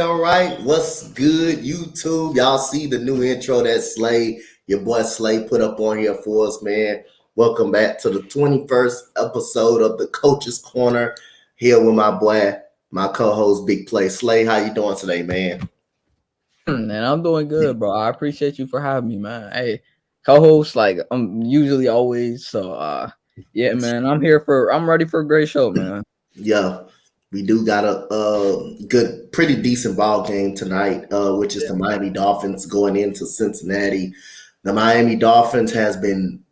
All right. What's good, YouTube? Y'all see the new intro that your boy Slay, put up on here for us, man. Welcome back to the 21st episode of the Coach's Corner. Here with my boy, my co-host Big Play. Slay, how you doing today, man? Man, I'm doing good, bro. I appreciate you for having me, man. Hey, co-host, like I'm usually always. So yeah, man, I'm ready for a great show, man. Yeah, we do got a good, pretty decent ball game tonight, which is the Miami Dolphins going into Cincinnati. The Miami Dolphins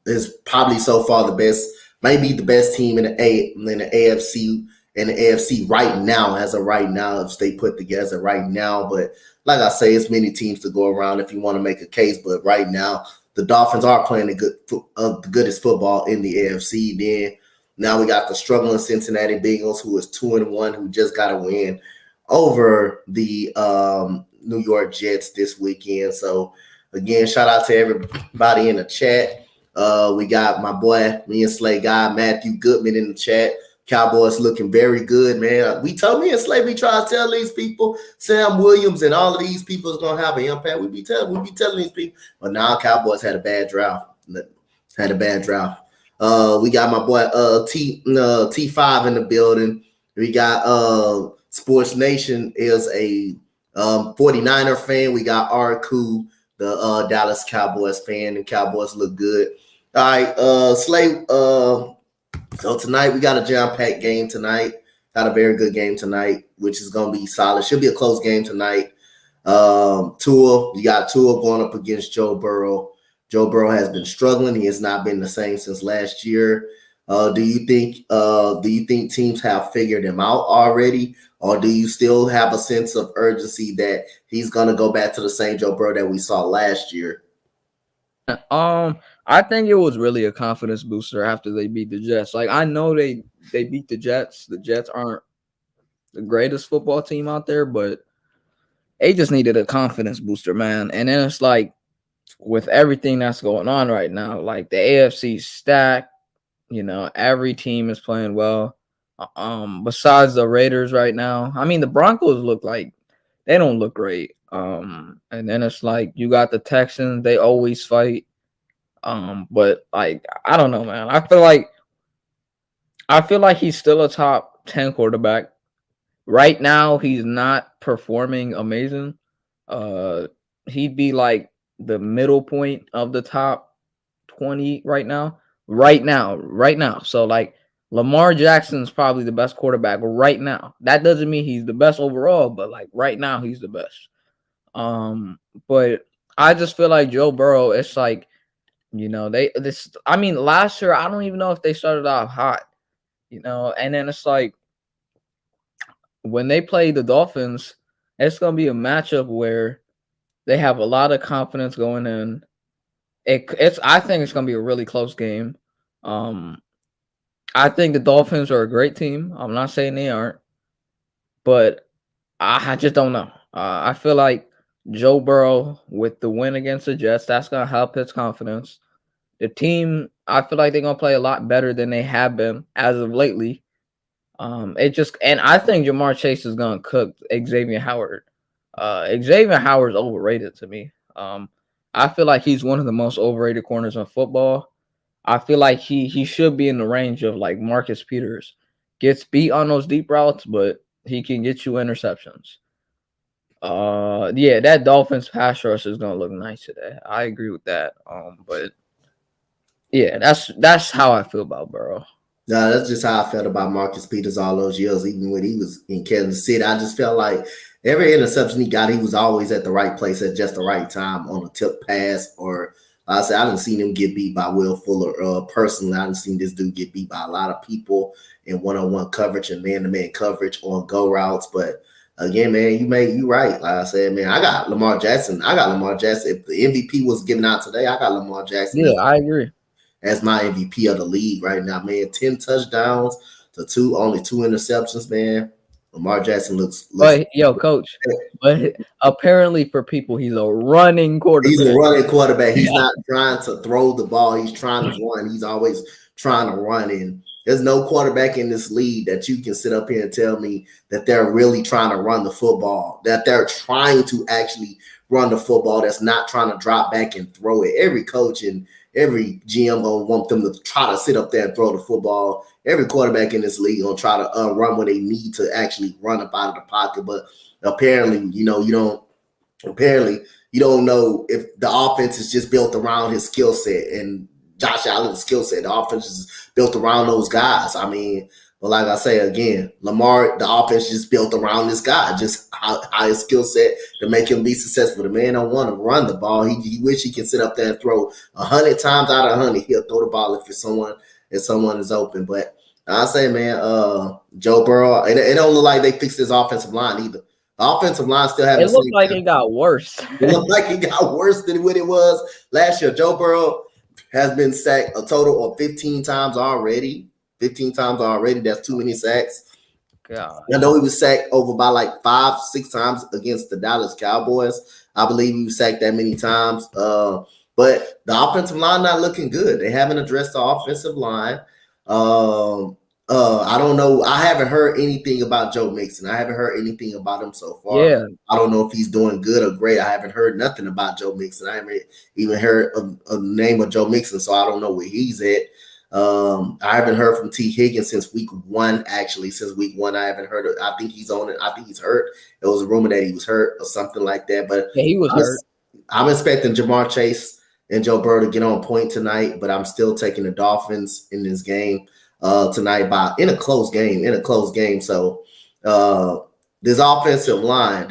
is probably so far the best, maybe the best team in the AFC right now, as of right now, if they put together right now. But like I say, it's many teams to go around if you want to make a case. But right now, the Dolphins are playing the goodest football in the AFC. Then now we got the struggling Cincinnati Bengals, who is 2-1, who just got a win over the New York Jets this weekend. So again, shout out to everybody in the chat. We got my boy, me and Slay guy, Matthew Goodman in the chat. Cowboys looking very good, man. We told me and Slay, we try to tell these people, Sam Williams and all of these people is gonna have an impact. We be telling these people, but now Cowboys had a bad draft. We got my boy T5 in the building. We got Sports Nation is a 49er fan. We got Arku, the Dallas Cowboys fan, and Cowboys look good. All right, Slay. So tonight we got a jam-packed game tonight. Got a very good game tonight, which is going to be solid. Should be a close game tonight. You got Tua going up against Joe Burrow. Joe Burrow has been struggling. He has not been the same since last year. Do you think teams have figured him out already, or do you still have a sense of urgency that he's going to go back to the same Joe Burrow that we saw last year? I think it was really a confidence booster after they beat the Jets. Like I know they beat the Jets. The Jets aren't the greatest football team out there, but they just needed a confidence booster, man. And then it's like with everything that's going on right now, like the AFC stacked, you know, every team is playing well. Besides the Raiders right now, I mean the Broncos look like they don't look great. And then it's like you got the Texans, they always fight. But like I don't know, man. I feel like he's still a top 10 quarterback. Right now, he's not performing amazing. Uh, he'd be like the middle point of the top 20 right now. Right now. So like Lamar Jackson's probably the best quarterback right now. That doesn't mean he's the best overall, but like right now he's the best. But I just feel like Joe Burrow, it's like, you know, I mean, last year I don't even know if they started off hot, you know, and then it's like when they play the Dolphins, it's gonna be a matchup where they have a lot of confidence going in. It's I think it's gonna be a really close game. Um, I think the Dolphins are a great team. I'm not saying they aren't, but I just don't know. I feel like Joe Burrow with the win against the Jets, that's gonna help his confidence. The team, I feel like they're gonna play a lot better than they have been as of lately. It just and I think Jamar Chase is gonna cook Xavier Howard. Xavier Howard's overrated to me. I feel like he's one of the most overrated corners in football. I feel like he should be in the range of like Marcus Peters. Gets beat on those deep routes, but he can get you interceptions. Yeah, that Dolphins pass rush is gonna look nice today. I agree with that. But yeah, that's how I feel about Burrow. No, that's just how I felt about Marcus Peters all those years, even when he was in Kansas City. I just felt like every interception he got, he was always at the right place at just the right time on a tip pass. Or like I said, I didn't see him get beat by Will Fuller. Personally, I didn't see this dude get beat by a lot of people in one-on-one coverage and man-to-man coverage on go routes. But again, man, you right. Like I said, man, I got Lamar Jackson. If the MVP was given out today, I got Lamar Jackson. Yeah, I agree. As my MVP of the league right now, man. 10 touchdowns to only two interceptions, man. Lamar Jackson looks But yo, coach, but apparently for people, he's a running quarterback. He's a running quarterback. He's not trying to throw the ball. He's trying to run. He's always trying to run. And there's no quarterback in this league that you can sit up here and tell me that they're really trying to run the football, that they're trying to actually run the football, that's not trying to drop back and throw it. Every coach and every GM gonna want them to try to sit up there and throw the football. Every quarterback in this league gonna try to run when they need to actually run up out of the pocket. But apparently, you don't know if the offense is just built around his skill set and Josh Allen's skill set. The offense is built around those guys. I mean, but like I say again, Lamar, the offense just built around this guy, just how his skill set to make him be successful. The man don't want to run the ball. He wish he can sit up there and throw 100 times out of 100. He'll throw the ball if someone is open. But I say, man, Joe Burrow, it don't look like they fixed his offensive line either. The offensive line still having. It looked like it got worse. It looked like it got worse than what it was last year. Joe Burrow has been sacked a total of 15 times already. 15 times already. That's too many sacks. God. I know he was sacked over by like 5-6 times against the Dallas Cowboys. I believe he was sacked that many times. But the offensive line not looking good. They haven't addressed the offensive line. I don't know. I haven't heard anything about Joe Mixon. I haven't heard anything about him so far. Yeah. I don't know if he's doing good or great. I haven't heard nothing about Joe Mixon. I haven't even heard a name of Joe Mixon, so I don't know where he's at. I haven't heard from T. Higgins since week 1. Actually, since week 1, I haven't heard of. I think he's on it. I think he's hurt. There was a rumor that he was hurt or something like that. But yeah, he was hurt. I'm expecting Jamar Chase and Joe Burrow to get on point tonight, but I'm still taking the Dolphins in this game tonight in a close game. So this offensive line,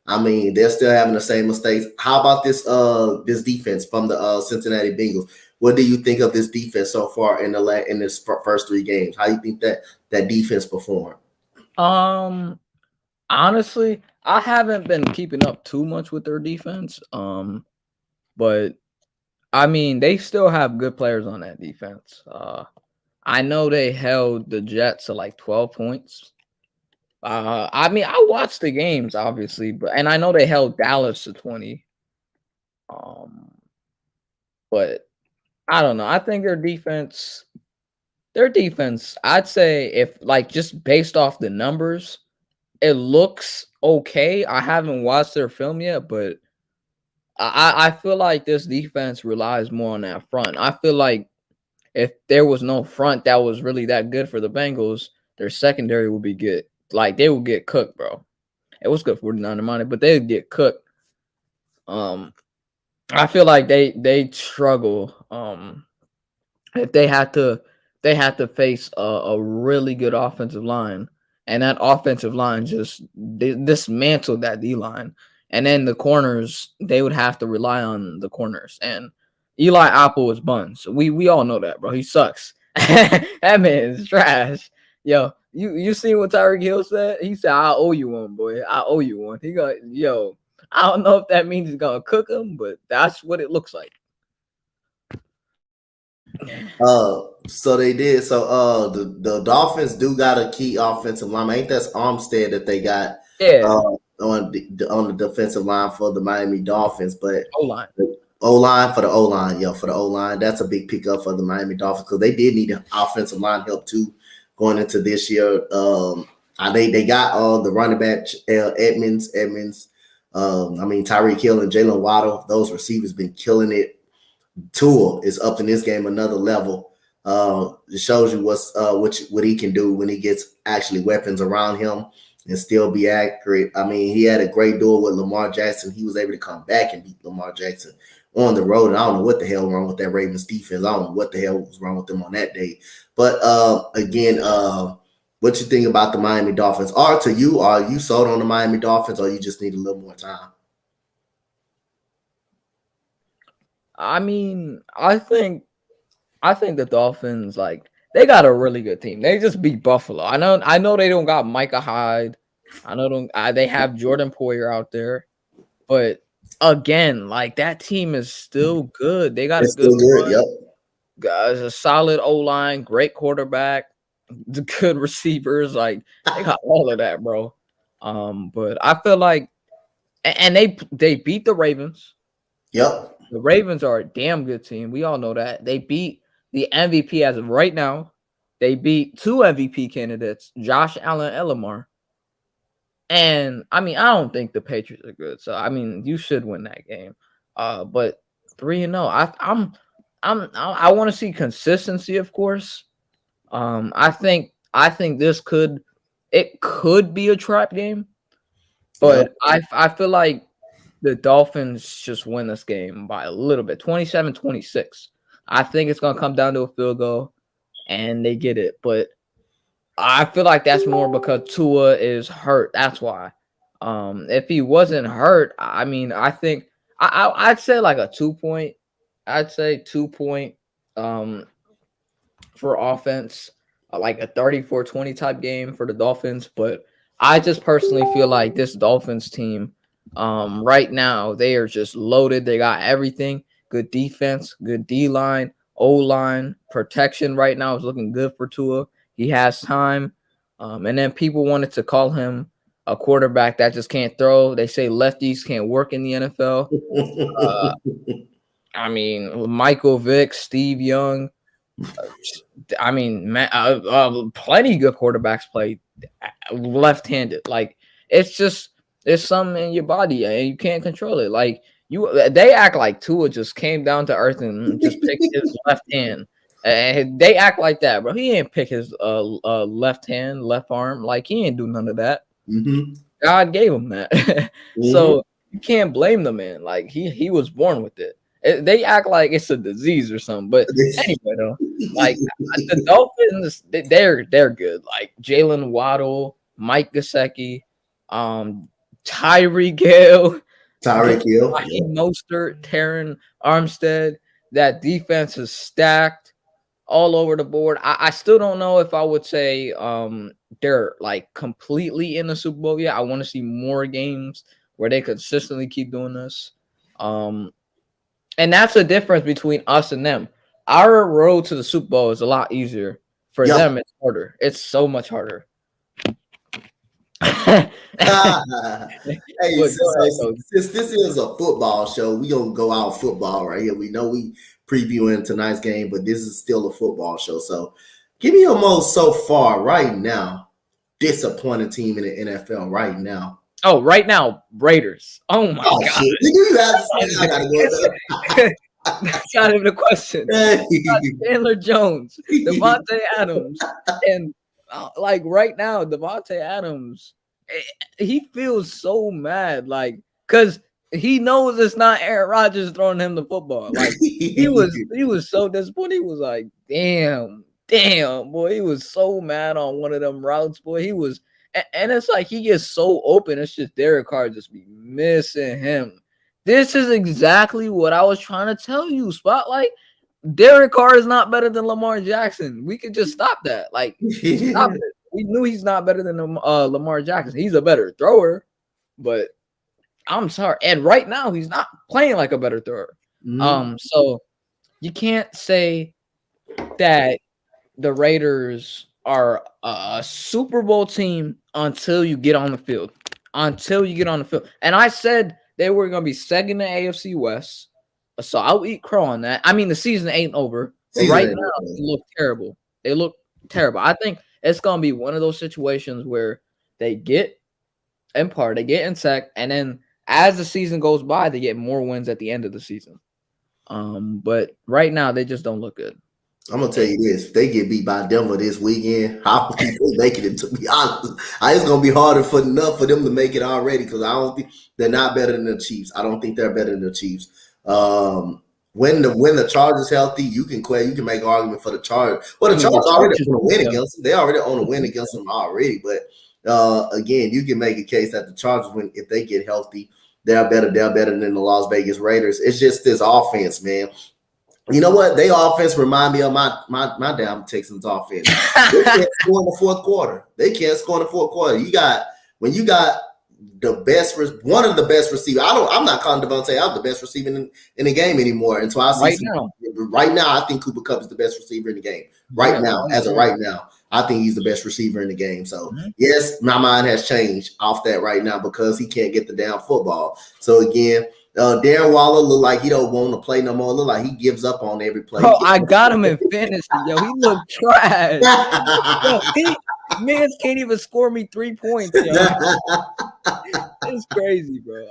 I mean, they're still having the same mistakes. How about this defense from the Cincinnati Bengals? What do you think of this defense so far in this first 3 games? How do you think that defense performed? Honestly, I haven't been keeping up too much with their defense. But I mean, they still have good players on that defense. I know they held the Jets to like 12 points. I mean, I watched the games obviously, and I know they held Dallas to 20. Um, but I don't know. I think their defense, I'd say if like just based off the numbers, it looks okay. I haven't watched their film yet, but I feel like this defense relies more on that front. I feel like if there was no front that was really that good for the Bengals, their secondary would be good. Like they would get cooked, bro. It was good for the money, but they'd get cooked. I feel like they struggle. If they had to face a really good offensive line, and that offensive line just dismantled that D line, and then the corners they would have to rely on the corners. And Eli Apple is buns. We all know that, bro. He sucks. That man is trash. Yo, you seen what Tyreek Hill said? He said, "I owe you one, boy. I owe you one." He got yo. I don't know if that means he's gonna cook him, but that's what it looks like. So they did. So the Dolphins do got a key offensive line. I think that's Armstead that they got Yeah, on the defensive line for the Miami Dolphins. But O line. O line for the O line, yeah, for the O line, that's a big pickup for the Miami Dolphins because they did need offensive line help too going into this year. They got the running back Edmonds. I mean Tyreek Hill and Jalen Waddle. Those receivers been killing it. Tua is up in this game another level. It shows you what he can do when he gets actually weapons around him and still be accurate. I mean, he had a great duel with Lamar Jackson. He was able to come back and beat Lamar Jackson on the road. And I don't know what the hell wrong with that Ravens defense. I don't know what the hell was wrong with them on that day. But again, what you think about the Miami Dolphins? Are you sold on the Miami Dolphins, or you just need a little more time? I mean, I think the Dolphins like they got a really good team. They just beat Buffalo. I know they don't got Micah Hyde. I know they have Jordan Poyer out there, but again, like that team is still good. They got It's a good still good. run, Yep. guys, a solid O line, great quarterback, the good receivers. Like they got all of that, bro. But I feel like, and they beat the Ravens. Yep. The Ravens are a damn good team. We all know that. They beat the MVP as of right now. They beat two MVP candidates, Josh Allen and Lamar. And I mean, I don't think the Patriots are good. So I mean, you should win that game. But 3-0. I want to see consistency, of course. I think this could be a trap game, but Yep. I feel like the Dolphins just win this game by a little bit, 27-26. I think it's going to come down to a field goal, and they get it. But I feel like that's more because Tua is hurt. That's why. If he wasn't hurt, I mean, I think I'd say like a 2 point. I'd say 2 point for offense, like a 34-20 type game for the Dolphins. But I just personally feel like this Dolphins team right now, they are just loaded. They got everything. Good defense, good D line, O line, protection right now is looking good for Tua. He has time. And then people wanted to call him a quarterback that just can't throw. They say lefties can't work in the NFL. I mean, Michael Vick, Steve Young. I mean, plenty good quarterbacks play left-handed. Like it's something in your body and you can't control it. Like they act like Tua just came down to earth and just picked his left hand. And they act like that, bro. He ain't pick his left hand, left arm. Like he ain't do none of that. Mm-hmm. God gave him that. Mm-hmm. So you can't blame the man. Like he was born with it. They act like it's a disease or something. But anyway, though, like the Dolphins, they're good. Like Jalen Waddle, Mike Gesicki, Tyree Gale, Tyreek Hill. Raheem Mostert, Taron Armstead. That defense is stacked all over the board. I still don't know if I would say they're like completely in the Super Bowl yet. I want to see more games where they consistently keep doing this. And that's the difference between us and them. Our road to the Super Bowl is a lot easier. For Yep. them, it's harder. It's so much harder. But Hey, go ahead, Coach. since this is a football show, we gonna go out football right here. We know we previewing tonight's game, but this is still a football show. So, give me your most so far right now disappointing team in the NFL right now. Oh, right now, Raiders. Oh my God. Shit. You have to say, I gotta go there. That's not even a question. Hey. Chandler Jones, Devontae Adams, and like right now, Devontae Adams, he feels so mad, like because he knows it's not Aaron Rodgers throwing him the football. Like he was so disappointed. He was like, damn, boy, he was so mad on one of them routes, boy. He was, and it's like he gets so open. It's just Derek Carr just be missing him. This is exactly what I was trying to tell you, Spotlight. Derek Carr is not better than Lamar Jackson. We could just stop that. Like, stop it. We knew he's not better than Lamar Jackson. He's a better thrower, but I'm sorry. And right now, he's not playing like a better thrower. So you can't say that the Raiders are a Super Bowl team until you get on the field. And I said they were going to be second in the AFC West. So I'll eat crow on that. I mean, the season ain't over. But right now, they look terrible. I think it's going to be one of those situations where they get in sec, and then as the season goes by, they get more wins at the end of the season. But right now, they just don't look good. I'm gonna tell you this: if they get beat by Denver this weekend, how people making it? To be honest, it's gonna be harder for them to make it already because I don't think they're not better than the Chiefs. I don't think they're better than the Chiefs. When the Chargers healthy, you can make an argument for the Chargers. Well, the Chargers already on a win against them. They already on a win against them already. But again, you can make a case that the Chargers, if they get healthy, they're better. They're better than the Las Vegas Raiders. It's just this offense, man. You know what? Their offense remind me of my damn Texans offense. They can't score in the fourth quarter. When you got one of the best receivers. I'm not calling Devontae out the best receiver in the game anymore. And so right now, I think Cooper Kupp is the best receiver in the game. Right now, I think he's the best receiver in the game. So yes, my mind has changed off that right now because he can't get the damn football. So again, Darren Waller look like he don't want to play no more. Look like he gives up on every play. Oh, I got him in fantasy, yo. He looked trash. Man can't even score me 3 points, yo. It's crazy, bro.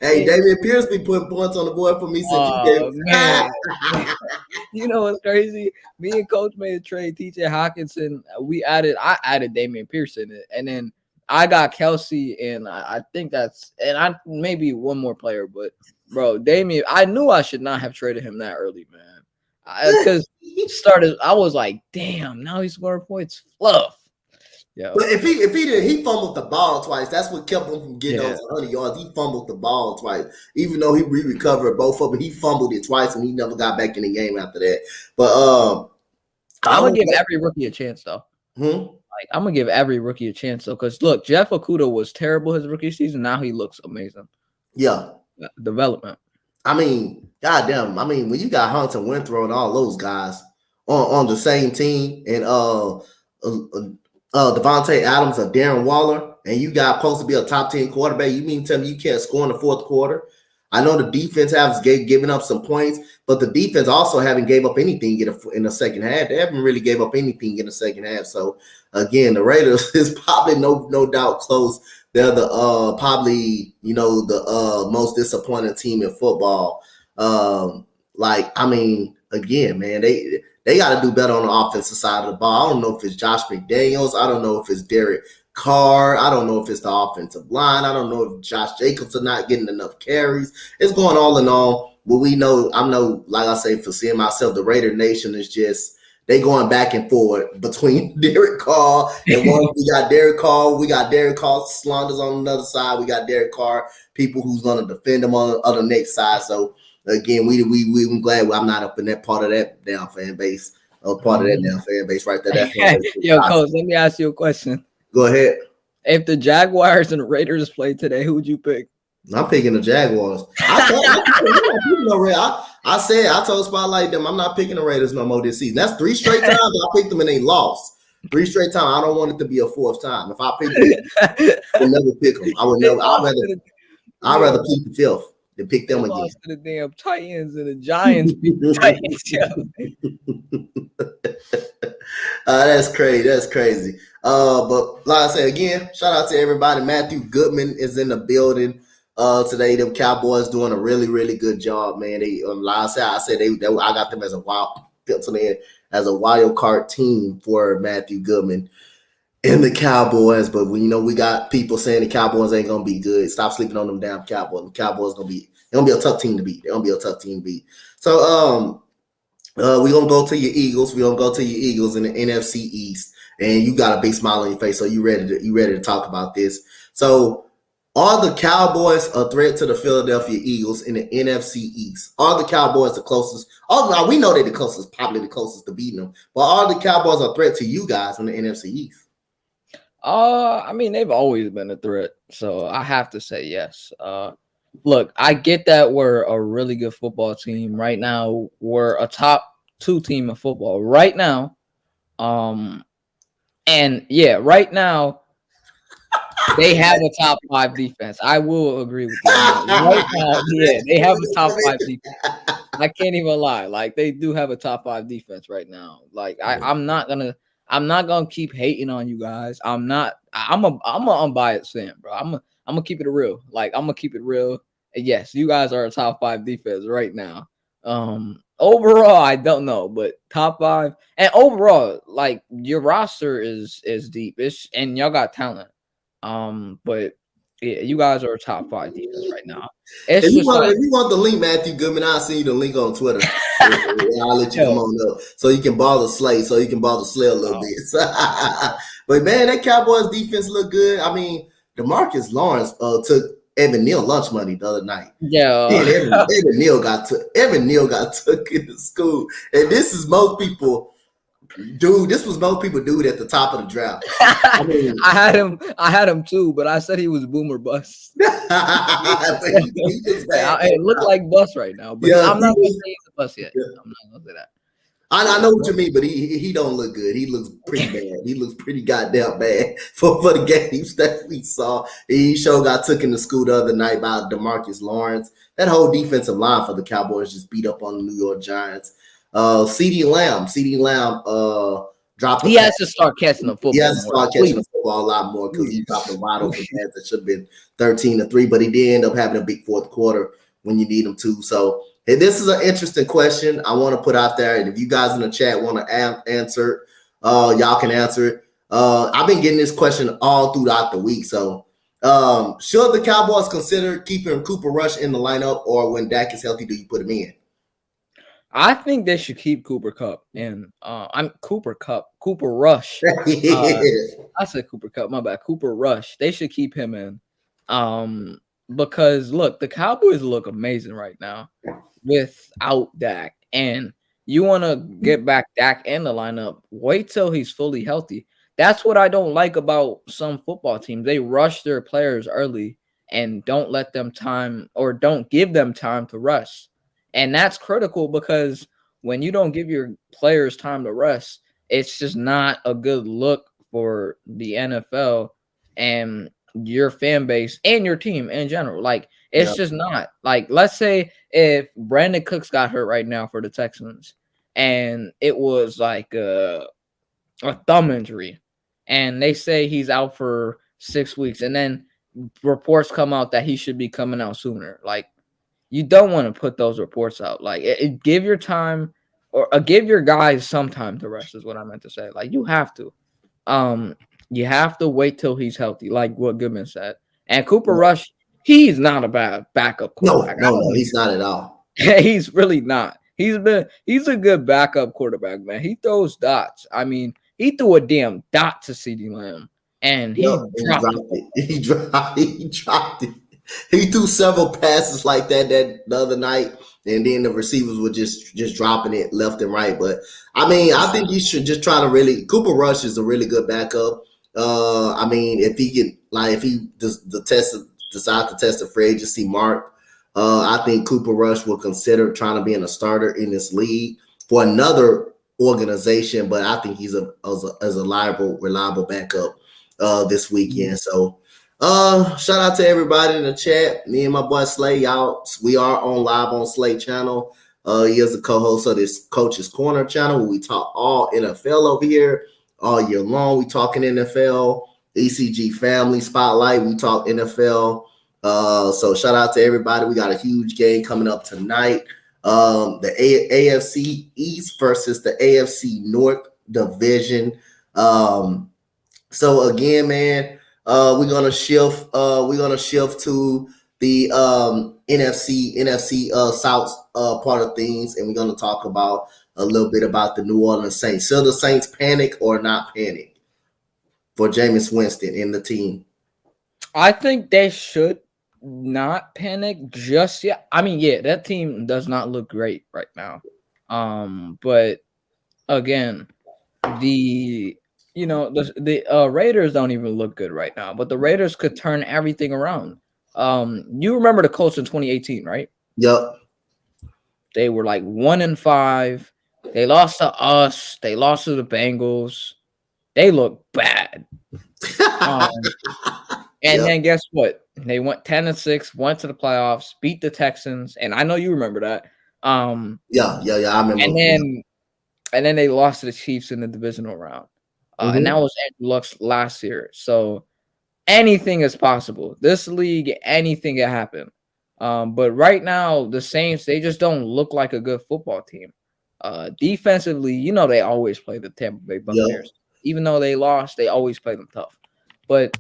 Hey, Dameon Pierce be putting points on the board for me since man. You know what's crazy? Me and Coach made a trade. TJ Hawkinson, I added Dameon Pierce in it, and then I got Kelsey, and I think I maybe one more player, but bro, Dameon, I knew I should not have traded him that early, man. Because I was like, damn, now he's scoring points. Fluff. Yeah. But if he did, he fumbled the ball twice. That's what kept him from getting those 100 yards. He fumbled the ball twice. Even though he recovered both of them, he fumbled it twice, and he never got back in the game after that. But I'm gonna give every rookie a chance, though. Like, I'm gonna give every rookie a chance, though, because look, Jeff Okudah was terrible his rookie season. Now he looks amazing. Yeah, development. I mean, goddamn. I mean, when you got Hunter Winthrow and all those guys on the same team, and Devontae Adams or Darren Waller, and you got supposed to be a top 10 quarterback, you mean tell me you can't score in the fourth quarter? I know the defense has given up some points, but the defense also haven't gave up anything in the second half. They haven't really gave up anything in the second half. So again, the Raiders is probably no doubt close. They're the probably the most disappointing team in football. I mean, again, man, they got to do better on the offensive side of the ball. I don't know if it's Josh McDaniels. I don't know if it's Derek Carr. I don't know if it's the offensive line. I don't know if Josh Jacobs are not getting enough carries. It's going all in all. But like I say, for seeing myself, the Raider Nation is just, they going back and forth between Derek Carr and we got Derek Carr. We got Derek Carr slanders on another side. We got Derek Carr, people who's going to defend him on the next side. So, again, I'm glad I'm not up in that part of that down fan base. Part of that down fan base right there. Yo, Coach, let me ask you a question. Go ahead. If the Jaguars and the Raiders played today, who would you pick? I'm picking the Jaguars. I told Spotlight them I'm not picking the Raiders no more this season. That's 3 straight times I picked them and they lost. 3 straight times. I don't want it to be a 4th time. If I pick them, I would never pick them. I would never. I'd rather pick the 5th than pick them again. Lost to the damn Titans and the Giants beat the Titans. That's crazy. That's crazy. But like I said again, shout out to everybody. Matthew Goodman is in the building today. Them Cowboys doing a really, really good job, man. They like I said I got them as a wild card team for Matthew Goodman and the Cowboys. But we got people saying the Cowboys ain't gonna be good. Stop sleeping on them damn Cowboys. The Cowboys gonna be a tough team to beat. They're gonna be a tough team to beat. So we're gonna go to your Eagles. We're gonna go to your Eagles in the NFC East. And you got a big smile on your face, so you ready to talk about this. So are the Cowboys a threat to the Philadelphia Eagles in the NFC East? Are the Cowboys the closest? Oh, now we know they're the closest, probably the closest to beating them. But are the Cowboys a threat to you guys in the NFC East? I mean, they've always been a threat, so I have to say yes. Look, I get that we're a really good football team right now. We're a top 2 team in football right now. And yeah, right now they have a top 5 defense. I will agree with you. Right now, yeah, they have a top 5 defense. I can't even lie. Like, they do have a top 5 defense right now. Like, I'm not gonna keep hating on you guys. I'm a unbiased fan, bro. I'm gonna keep it real. Like, I'm gonna keep it real. And yes, you guys are a top 5 defense right now. Overall, I don't know, but top 5 and overall, like, your roster is deep. And y'all got talent. But yeah, you guys are a top 5 defense right now. If you want the link, Matthew Goodman, I'll send you the link on Twitter. I'll let you come on up so you can ball the slay, a little bit. But man, that Cowboys defense look good. I mean, DeMarcus Lawrence took Evan Neal lunch money the other night. Yeah, Evan Neal got took into school, and this is most people. Dude, this was most people do it at the top of the draft. I mean, I had him too, but I said he was boomer bust. It looked like bust right now, but I'm not gonna say he's a bust yet. I'm not gonna say that. I know what you mean, but he don't look good. He looks pretty bad. He looks pretty goddamn bad for the games that we saw. He got took into school the other night by DeMarcus Lawrence. That whole defensive line for the Cowboys just beat up on the New York Giants. CeeDee Lamb dropped. He has to start catching the football. He has to start catching the football a lot more because he dropped a wide open pass that should have been 13-3, but he did end up having a big 4th quarter when you need him to. So this is an interesting question I want to put out there, and if you guys in the chat want to answer, y'all can answer it. I've been getting this question all throughout the week. So should the Cowboys consider keeping Cooper Rush in the lineup, or when Dak is healthy, do you put him in? I think they should keep Cooper Rush. I said Cooper Kupp, my bad. Cooper Rush. They should keep him in. Because look, the Cowboys look amazing right now without Dak. And you want to get back Dak in the lineup, wait till he's fully healthy. That's what I don't like about some football teams. They rush their players early and don't let them time, or don't give them time to rest. And that's critical, because when you don't give your players time to rest, it's just not a good look for the NFL and your fan base and your team in general. Like, it's just not. Like, let's say if Brandon Cooks got hurt right now for the Texans, and it was like a thumb injury, and they say he's out for 6 weeks, and then reports come out that he should be coming out sooner. Like, you don't want to put those reports out. Like, give your time, or give your guys some time to rest, is what I meant to say. Like, you have to. You have to wait till he's healthy, like what Goodman said. And Cooper Rush, he's not a bad backup quarterback. No, he's not at all. He's really not. He's a good backup quarterback, man. He throws dots. I mean, he threw a damn dot to CeeDee Lamb, and he dropped it. He dropped it. He threw several passes like that the other night, and then the receivers were just dropping it left and right. But I mean, I think you should just try to Cooper Rush is a really good backup. I mean, if he does the test decide to test the free agency mark. I think Cooper Rush will consider trying to be a starter in this league for another organization, but I think he's a reliable backup this weekend. So shout out to everybody in the chat. Me and my boy Slay, we are on live on Slay channel. He is the co-host of this Coach's Corner channel where we talk all NFL over here all year long. We talking NFL, ECG Family Spotlight. We talk NFL. So shout out to everybody. We got a huge game coming up tonight. The AFC East versus the AFC North division. So again, man, we're gonna shift. We're gonna shift to the NFC South part of things, and we're gonna talk about a little bit about the New Orleans Saints. Should the Saints panic or not panic for Jameis Winston and the team? I think they should not panic just yet. I mean, yeah, that team does not look great right now. But again, the Raiders don't even look good right now. But the Raiders could turn everything around. You remember the Colts in 2018, right? Yep. They were like 1-5. They lost to us. They lost to the Bengals. They look bad. And then guess what? They went 10-6, went to the playoffs, beat the Texans, and I know you remember that. Yeah, I remember. And then they lost to the Chiefs in the divisional round. And that was Andrew Luck's last year. So anything is possible. This league, anything can happen. But right now, the Saints, they just don't look like a good football team. Defensively, they always play the Tampa Bay Buccaneers. Yeah. Even though they lost, they always play them tough. But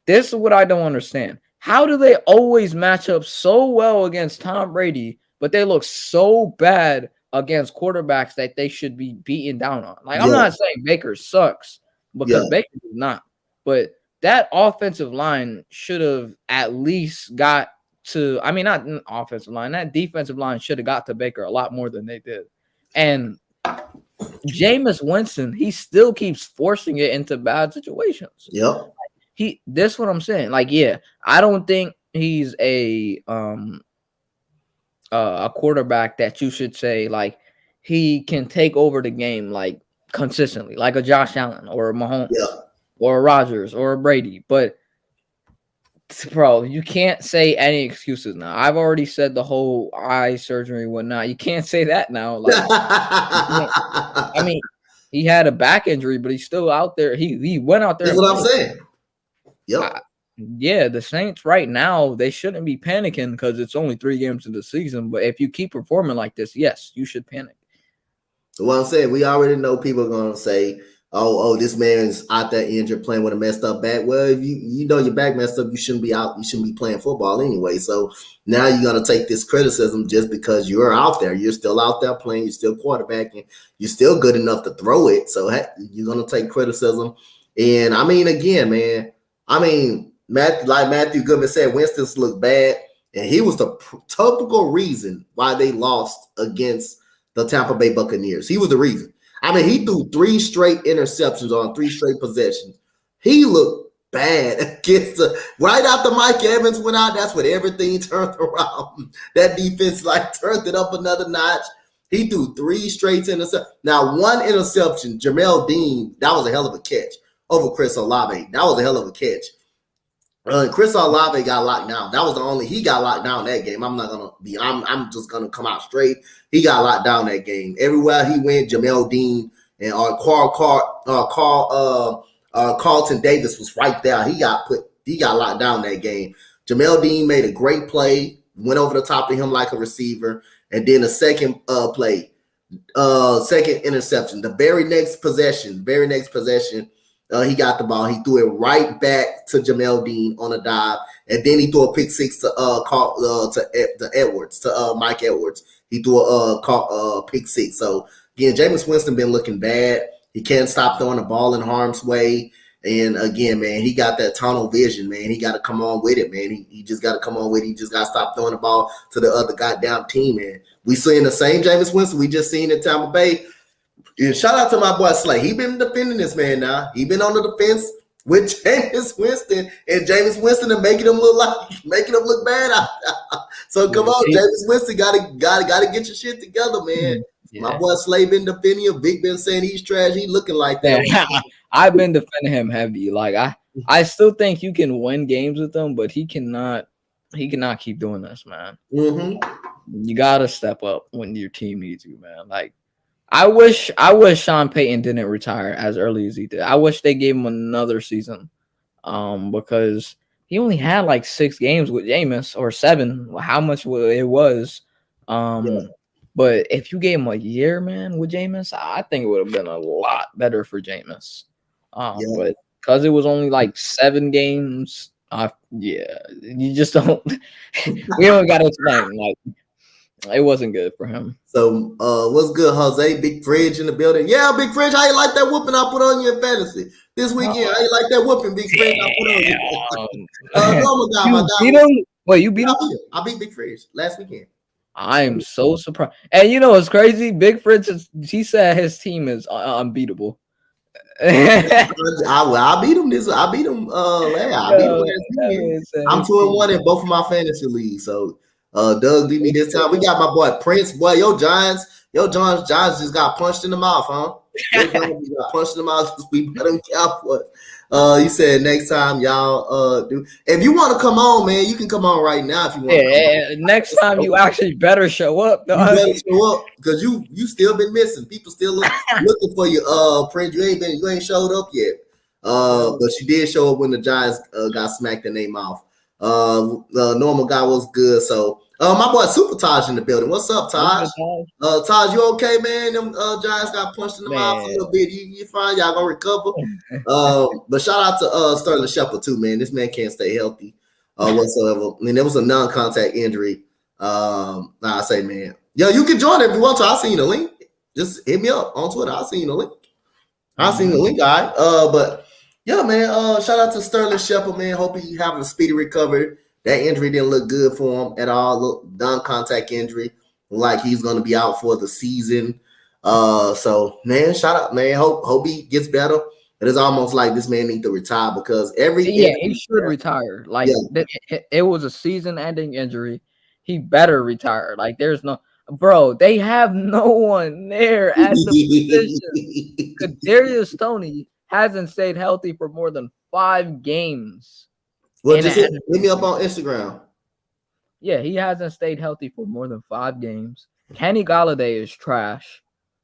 this is what I don't understand. How do they always match up so well against Tom Brady, but they look so bad against quarterbacks that they should be beaten down on? Like, I'm not saying Baker sucks, because Baker does not. But that offensive line should have at least got to – I mean, not an offensive line. That defensive line should have got to Baker a lot more than they did. And Jameis Winston, he still keeps forcing it into bad situations. Yep. This is what I'm saying. Like, yeah, I don't think he's a quarterback that you should say like he can take over the game like consistently, like a Josh Allen or a Mahomes or a Rodgers or a Brady. But bro, you can't say any excuses now. I've already said the whole eye surgery and whatnot. You can't say that now. Like, I mean, he had a back injury, but he's still out there. He went out there. That's what I'm saying. Yep. Yeah, the Saints right now, they shouldn't be panicking because it's only 3 games of the season. But if you keep performing like this, yes, you should panic. So what I'm saying, we already know people are going to say, oh, this man's out there injured playing with a messed up back. Well, if you know your back messed up, you shouldn't be out. You shouldn't be playing football anyway. So now you're going to take this criticism just because you're out there. You're still out there playing. You're still quarterbacking. You're still good enough to throw it. So you're going to take criticism. And, I mean, again, man, like Matthew Goodman said, Winston's looked bad, and he was the typical reason why they lost against the Tampa Bay Buccaneers. He was the reason. I mean, he threw 3 straight interceptions on 3 straight possessions. He looked bad against right after Mike Evans went out. That's when everything turned around. That defense turned it up another notch. He threw 3 straight interceptions. Now, 1 interception, Jamel Dean, that was a hell of a catch over Chris Olave. That was a hell of a catch. Chris Olave got locked down. That was the only he got locked down that game. I'm just gonna come out straight. He got locked down that game. Everywhere he went, Jamel Dean and Carlton Davis was right there. He got locked down that game. Jamel Dean made a great play, went over the top of him like a receiver, and then a second second interception. The very next possession. He got the ball. He threw it right back to Jamel Dean on a dive, and then he threw a pick 6 to Mike Edwards. He threw a pick 6. So again, Jameis Winston been looking bad. He can't stop throwing the ball in harm's way. And again, man, he got that tunnel vision, man. He got to come on with it, man. He just got to come on with it. He just got to stop throwing the ball to the other goddamn team, man. We seeing the same Jameis Winston we just seen in Tampa Bay. And shout out to my boy Slay. He been defending this man now. He been on the defense. with Jameis Winston, and Jameis Winston and making them look bad. So come on, Jameis Winston gotta get your shit together, man. Yeah. My boy Slay been defending him. Big Ben saying he's trash. He looking like that. Yeah, I've been defending him heavy. Like I still think you can win games with him, but he cannot keep doing this, man. Mm-hmm. You gotta step up when your team needs you, man. Like I wish Sean Payton didn't retire as early as he did. I wish they gave him another season, because he only had like 6 games with Jameis, or 7, how much it was. But if you gave him a year, man, with Jameis, I think it would have been a lot better for Jameis. But because it was only like 7 games, you just don't. We don't got to explain. Like, it wasn't good for him. So, what's good, Jose? Big Fridge in the building. Yeah, Big Fridge, how you like that whooping I put on you in fantasy this weekend? How you like that whooping, Big Fridge, I put on you? Normal guy, my guy. Beat him? Wait, you beat him? I beat Big Fridge last weekend. I am so surprised. And you know what's crazy? Big Fridge, he said his team is unbeatable. I beat him this. I beat him. I beat him last weekend. I'm 2-1 in both of my fantasy leagues. So Doug beat me this time. We got my boy Prince. Boy, your Giants just got punched in the mouth, huh? Got punched in the mouth because we beat them Cowboys. You said next time y'all do. If you want to come on, man, you can come on right now if you want. Yeah, next time you actually better show up. You better show up because you still been missing. People still looking for you. Prince, you ain't showed up yet. But you did show up when the Giants got smacked in their mouth. Normal guy was good. So my boy Super Taj in the building. What's up, Taj? Taj, you okay, man? Them Giants got punched in the mouth a little bit. You fine? Y'all gonna recover? But shout out to Sterling Shepard too, man. This man can't stay healthy whatsoever. I mean, there was a non-contact injury. I say, man, yo, you can join if you want to. I'll send you the link. Just hit me up on Twitter. I'll send you the link. I'll send you the link, guy. But yeah, man. Shout out to Sterling Shepard, man. Hope he having a speedy recovery. That injury didn't look good for him at all. Look, non-contact injury, like he's gonna be out for the season. So man, shout out, man. Hope he gets better. It is almost like this man needs to retire because he should retire. Like it was a season-ending injury. He better retire. Like there's no. Bro, they have no one there at the position. Kadarius Toney hasn't stayed healthy for more than 5 games. Well, just hit me up on Instagram. Yeah, he hasn't stayed healthy for more than 5 games. Kenny Golladay is trash.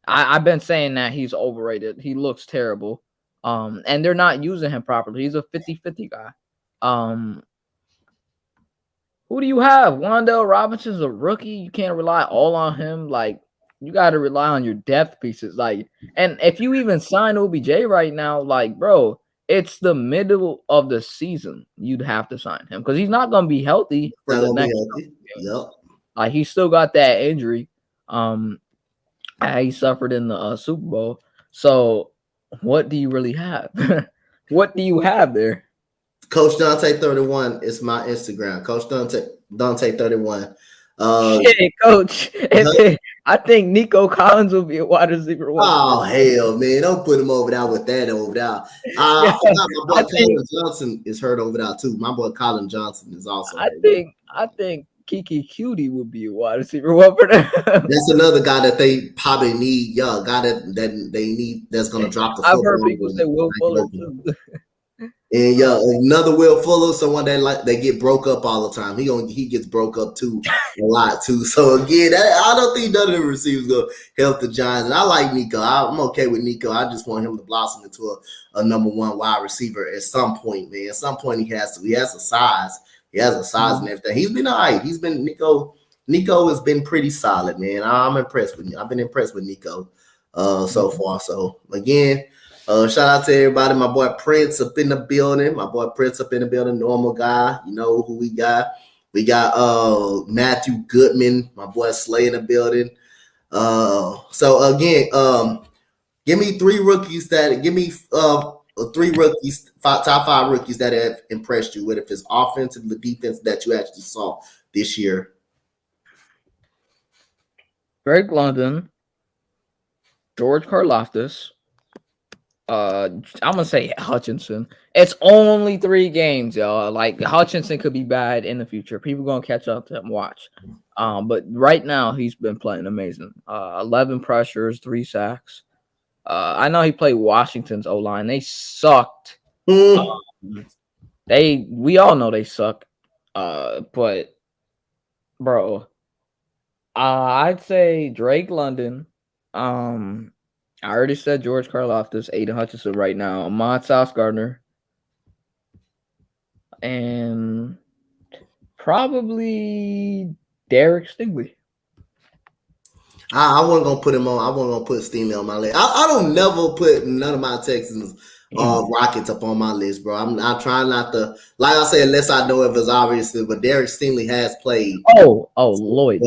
I've been saying that he's overrated. He looks terrible. And they're not using him properly. He's a 50-50 guy. Who do you have? Wan'Dale Robinson's a rookie. You can't rely all on him. Like, you got to rely on your depth pieces. Like, and if you even sign OBJ right now, like, bro, it's the middle of the season. You'd have to sign him because he's not going to be healthy for the next game. Yep. Like, he still got that injury. He suffered in the Super Bowl. So, what do you really have? What do you have there? Coach Dante 31 is my Instagram. Coach Dante 31. Hey, Coach. I think Nico Collins will be a wide receiver. Oh hell, man! Don't put him over there with that over there. I forgot my boy Colin Johnson is hurt over there too. My boy Colin Johnson is also. I think Kiki Cutie would be a wide receiver. What for them? That's another guy that they probably need. Yeah, guy that they need that's gonna drop the. I've heard people say Will Fuller too. And yeah, another Will Fuller, someone that they get broke up all the time. He gets broke up too a lot too. So again, I don't think none of the receivers gonna help the Giants. And I like Nico. I'm okay with Nico. I just want him to blossom into a number 1 wide receiver at some point, man. At some point he has to. He has a size. He has a size and everything. He's been all right. Nico has been pretty solid, man. I'm impressed with him. I've been impressed with Nico so far. So again. Shout out to everybody. My boy Prince up in the building. Normal guy. You know who we got. We got Matthew Goodman. My boy Slay in the building. So again, give me 3 rookies top 5 rookies that have impressed you with if it's offensive or defense that you actually saw this year. Drake London, George Karlaftis, I'm gonna say Hutchinson. It's only 3 games, y'all. Like Hutchinson could be bad in the future. People gonna catch up to him. Watch. But right now he's been playing amazing. 11 pressures, 3 sacks. I know he played Washington's O line. They sucked. Mm. We all know they suck. But bro, I'd say Drake London. I already said George Karlaftis, Aiden Hutchinson right now, Ahmad Sauce Gardner, and probably Derek Stingley. I wasn't gonna put him on. I wasn't gonna put Stingley on my list. I don't never put none of my Texans Rockets up on my list, bro. I'm trying not to, like I said, unless I know if it's obviously. But Derek Stingley has played. Lloyd.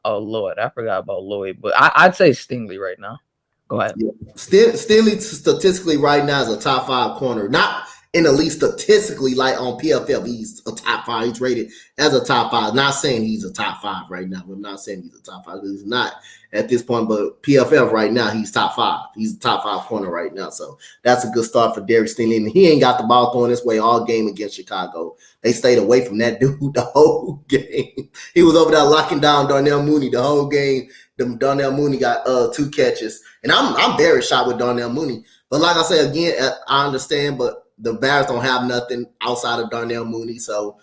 Oh Lloyd, I forgot about Lloyd, but I'd say Stingley right now. Go ahead. Yeah. Stingley statistically right now is a top 5 corner. Not in the least statistically, like on PFF, he's a top 5. He's rated as a top 5. Not saying he's a top 5 right now. I'm not saying he's a top 5. He's not at this point, but PFF right now, he's top 5. He's a top 5 corner right now. So that's a good start for Derek Stingley. And he ain't got the ball thrown this way all game against Chicago. They stayed away from that dude the whole game. He was over there locking down Darnell Mooney the whole game. Darnell Mooney got 2 catches. And I'm very shocked with Darnell Mooney. But like I said, again, I understand, but the Bears don't have nothing outside of Darnell Mooney. So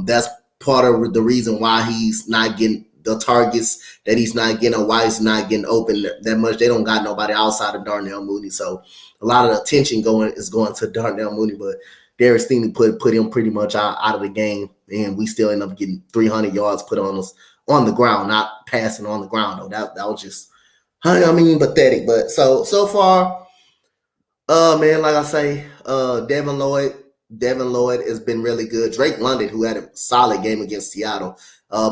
that's part of the reason why he's not getting the targets that he's not getting, or why he's not getting open that much. They don't got nobody outside of Darnell Mooney. So a lot of the attention is going to Darnell Mooney. But Derek Stingley put him pretty much out of the game. And we still end up getting 300 yards put on us on the ground, not passing on the ground, though. That was just, pathetic. But so far, man, like I say, Devin Lloyd has been really good. Drake London, who had a solid game against Seattle,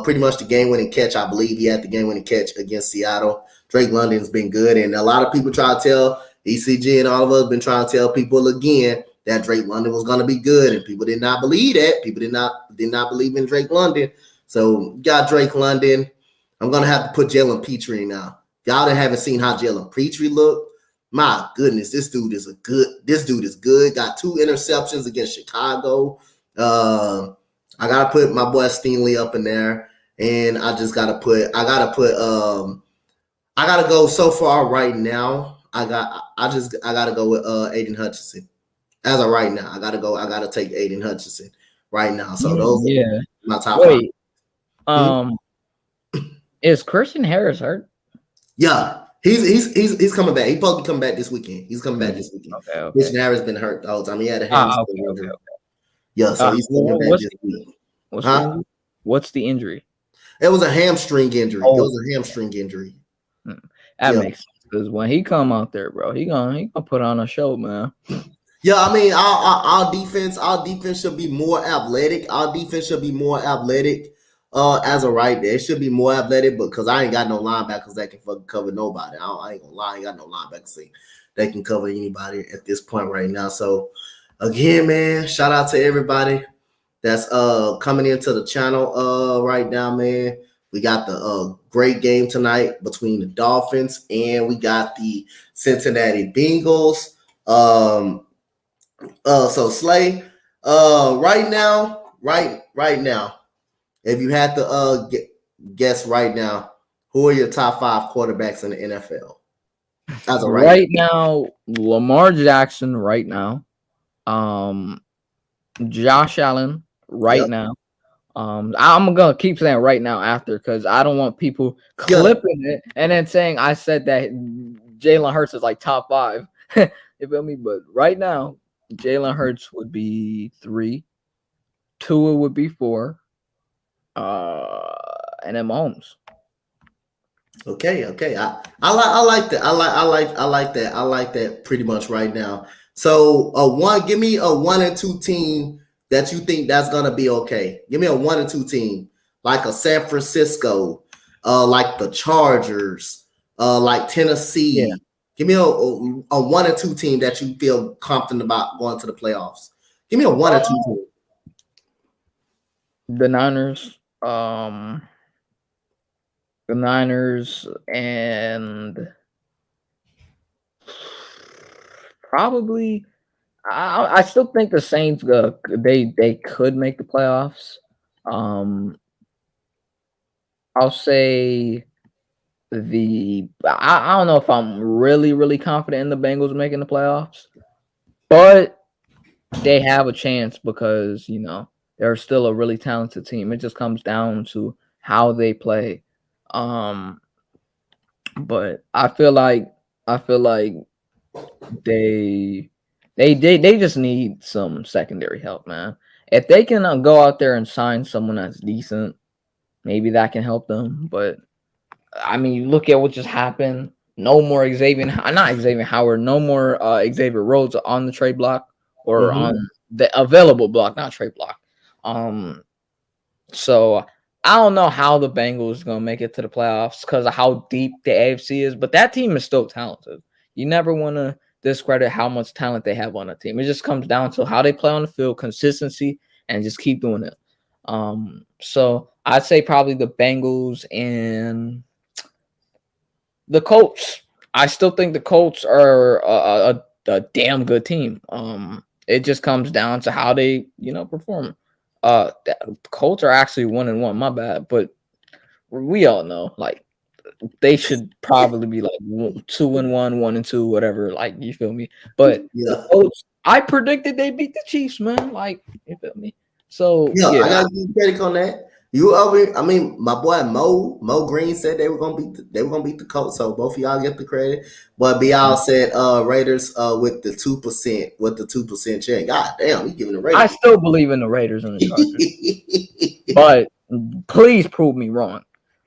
pretty much the game-winning catch. I believe he had the game-winning catch against Seattle. Drake London's been good, and a lot of people try to tell ECG and all of us been trying to tell people again that Drake London was going to be good, and people did not believe that. People did not believe in Drake London. So got Drake London. I'm gonna have to put Jalen Petrie now. Y'all haven't seen how Jalen Petrie looked. My goodness, this dude is good. Got 2 interceptions against Chicago. I gotta put my boy Stingley up in there, and I gotta go so far right now. I gotta go with Aiden Hutchinson. As of right now, I gotta take Aiden Hutchinson right now. So those are my top 5. Is Christian Harris hurt? Yeah. He's coming back. He's supposed to come back this weekend. He's coming back this weekend. Okay. Christian Harris been hurt the whole time. He had a hamstring injury. Yeah, so he's coming back this week. What's the injury? It was a hamstring injury. It was a hamstring injury. That makes sense, because when he come out there, bro, he gonna put on a show, man. Yeah, I mean, our defense should be more athletic. As a right there, it should be more athletic, because I ain't got no linebackers that can fucking cover nobody. I ain't gonna lie, I ain't got no linebackers that can cover anybody at this point right now. So again, man, shout out to everybody that's coming into the channel right now, man. We got the great game tonight between the Dolphins and we got the Cincinnati Bengals. So Slay, right now, if you had to guess right now, who are your top 5 quarterbacks in the NFL? As of right now, Lamar Jackson right now. Josh Allen right now. I'm gonna keep saying right now after, because I don't want people clipping it and then saying I said that Jalen Hurts is like top 5. You feel me? But right now, Jalen Hurts would be 3, Tua would be 4, and then Mahomes. Okay. I like that. I like that pretty much right now. So give me a 1 and 2 team that you think that's gonna be okay. Give me a 1 and 2 team, like a San Francisco, like the Chargers, like Tennessee. Yeah. Give me a 1 and 2 team that you feel confident about going to the playoffs. Give me a 1 and 2 team. The Niners. The Niners and probably. I still think the Saints they could make the playoffs. Um, I'll say I don't know if I'm really confident in the Bengals making the playoffs, but they have a chance because they're still a really talented team. It just comes down to how they play. But I feel like they they just need some secondary help, man. If they can go out there and sign someone that's decent, maybe that can help them. But I mean, you look at what just happened. No more not Xavier Howard. No more Xavier Rhodes on the trade block or Mm-hmm. on the available block, not trade block. So I don't know how the Bengals gonna make it to the playoffs because of how deep the AFC is, but that team is still talented. You never want to discredit how much talent they have on a team. It just comes down to how they play on the field, consistency, and just keep doing it. So I'd say probably the Bengals and the Colts. I still think the Colts are a damn good team. It just comes down to how they perform. The Colts are actually 1-1. My bad, but we all know like they should probably be like 2-1, 1-2, whatever. Like you feel me? But Yeah. the Colts, I predicted they beat the Chiefs, man. Like you feel me? So Yeah, yeah, I gotta give you credit on that. I mean, my boy Mo Green said they were gonna beat the Colts, so both of y'all get the credit. But Bial said Raiders with the 2% chance. God damn, he giving the I Raiders. still believe in the Raiders and the Chargers, but please prove me wrong.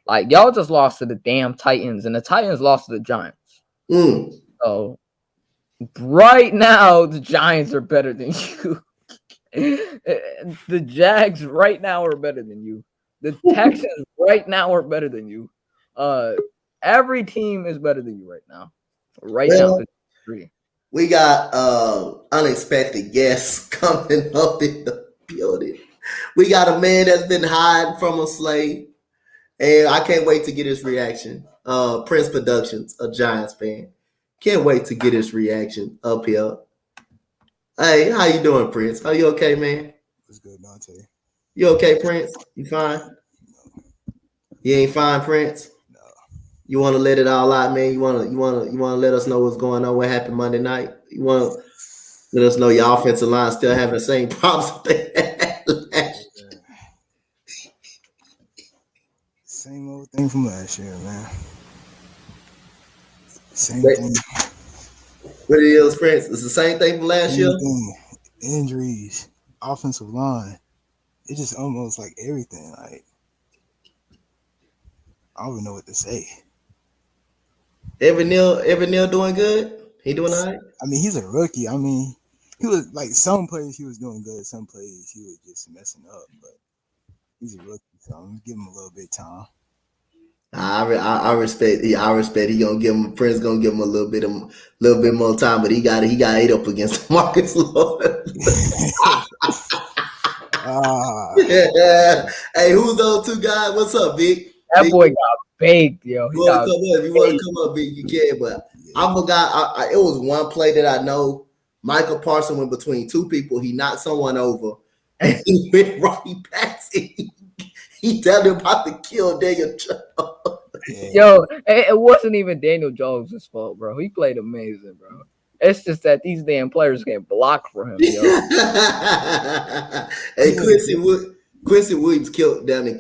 Like y'all just lost to the damn Titans, and the Titans lost to the Giants. So right now, the Giants are better than you. The Jags right now are better than you. The Texans right now are better than you. Every team is better than you right now. Right now, we got unexpected guests coming up in the building. We got a man that's been hiding from a slave, and I can't wait to get his reaction. Prince Productions, a Giants fan. Can't wait to get his reaction up here. Hey, how you doing, Prince? Are you okay, man? What's good, Dante? You okay, Prince? You fine? You ain't fine, Prince? No. You want to let it all out, man? You want to let us know what's going on? What happened Monday night? You want to let us know your offensive line still having the same problems they had last year? Same old thing from last year, man. Same Wait. thing. What it is, Prince? It's the same thing from last year? Thing. Injuries, offensive line. It's just almost like everything. Like I don't even know what to say. Evan Neal doing good? He doing all right? I mean, he's a rookie. I mean, he was like some plays he was doing good, some plays he was just messing up. But he's a rookie, so I'm gonna give him a little bit of time. I respect. He gonna give him. Prince gonna give him a little bit more time, but he got ate up against Marcus Lloyd. Hey, who's those two guys? What's up, Vic? That Vic? boy got baked, yo. If you want to come up, Vic, you can. But I'm a guy. It was one play that I know. Michael Parsons went between two people. He knocked someone over, and he went right past it. He told him about to kill Daniel Jones. Yo, it wasn't even Daniel Jones' fault, bro. He played amazing, bro. It's just that these damn players can't block for him, yo. Hey, Quincy Williams killed Daniel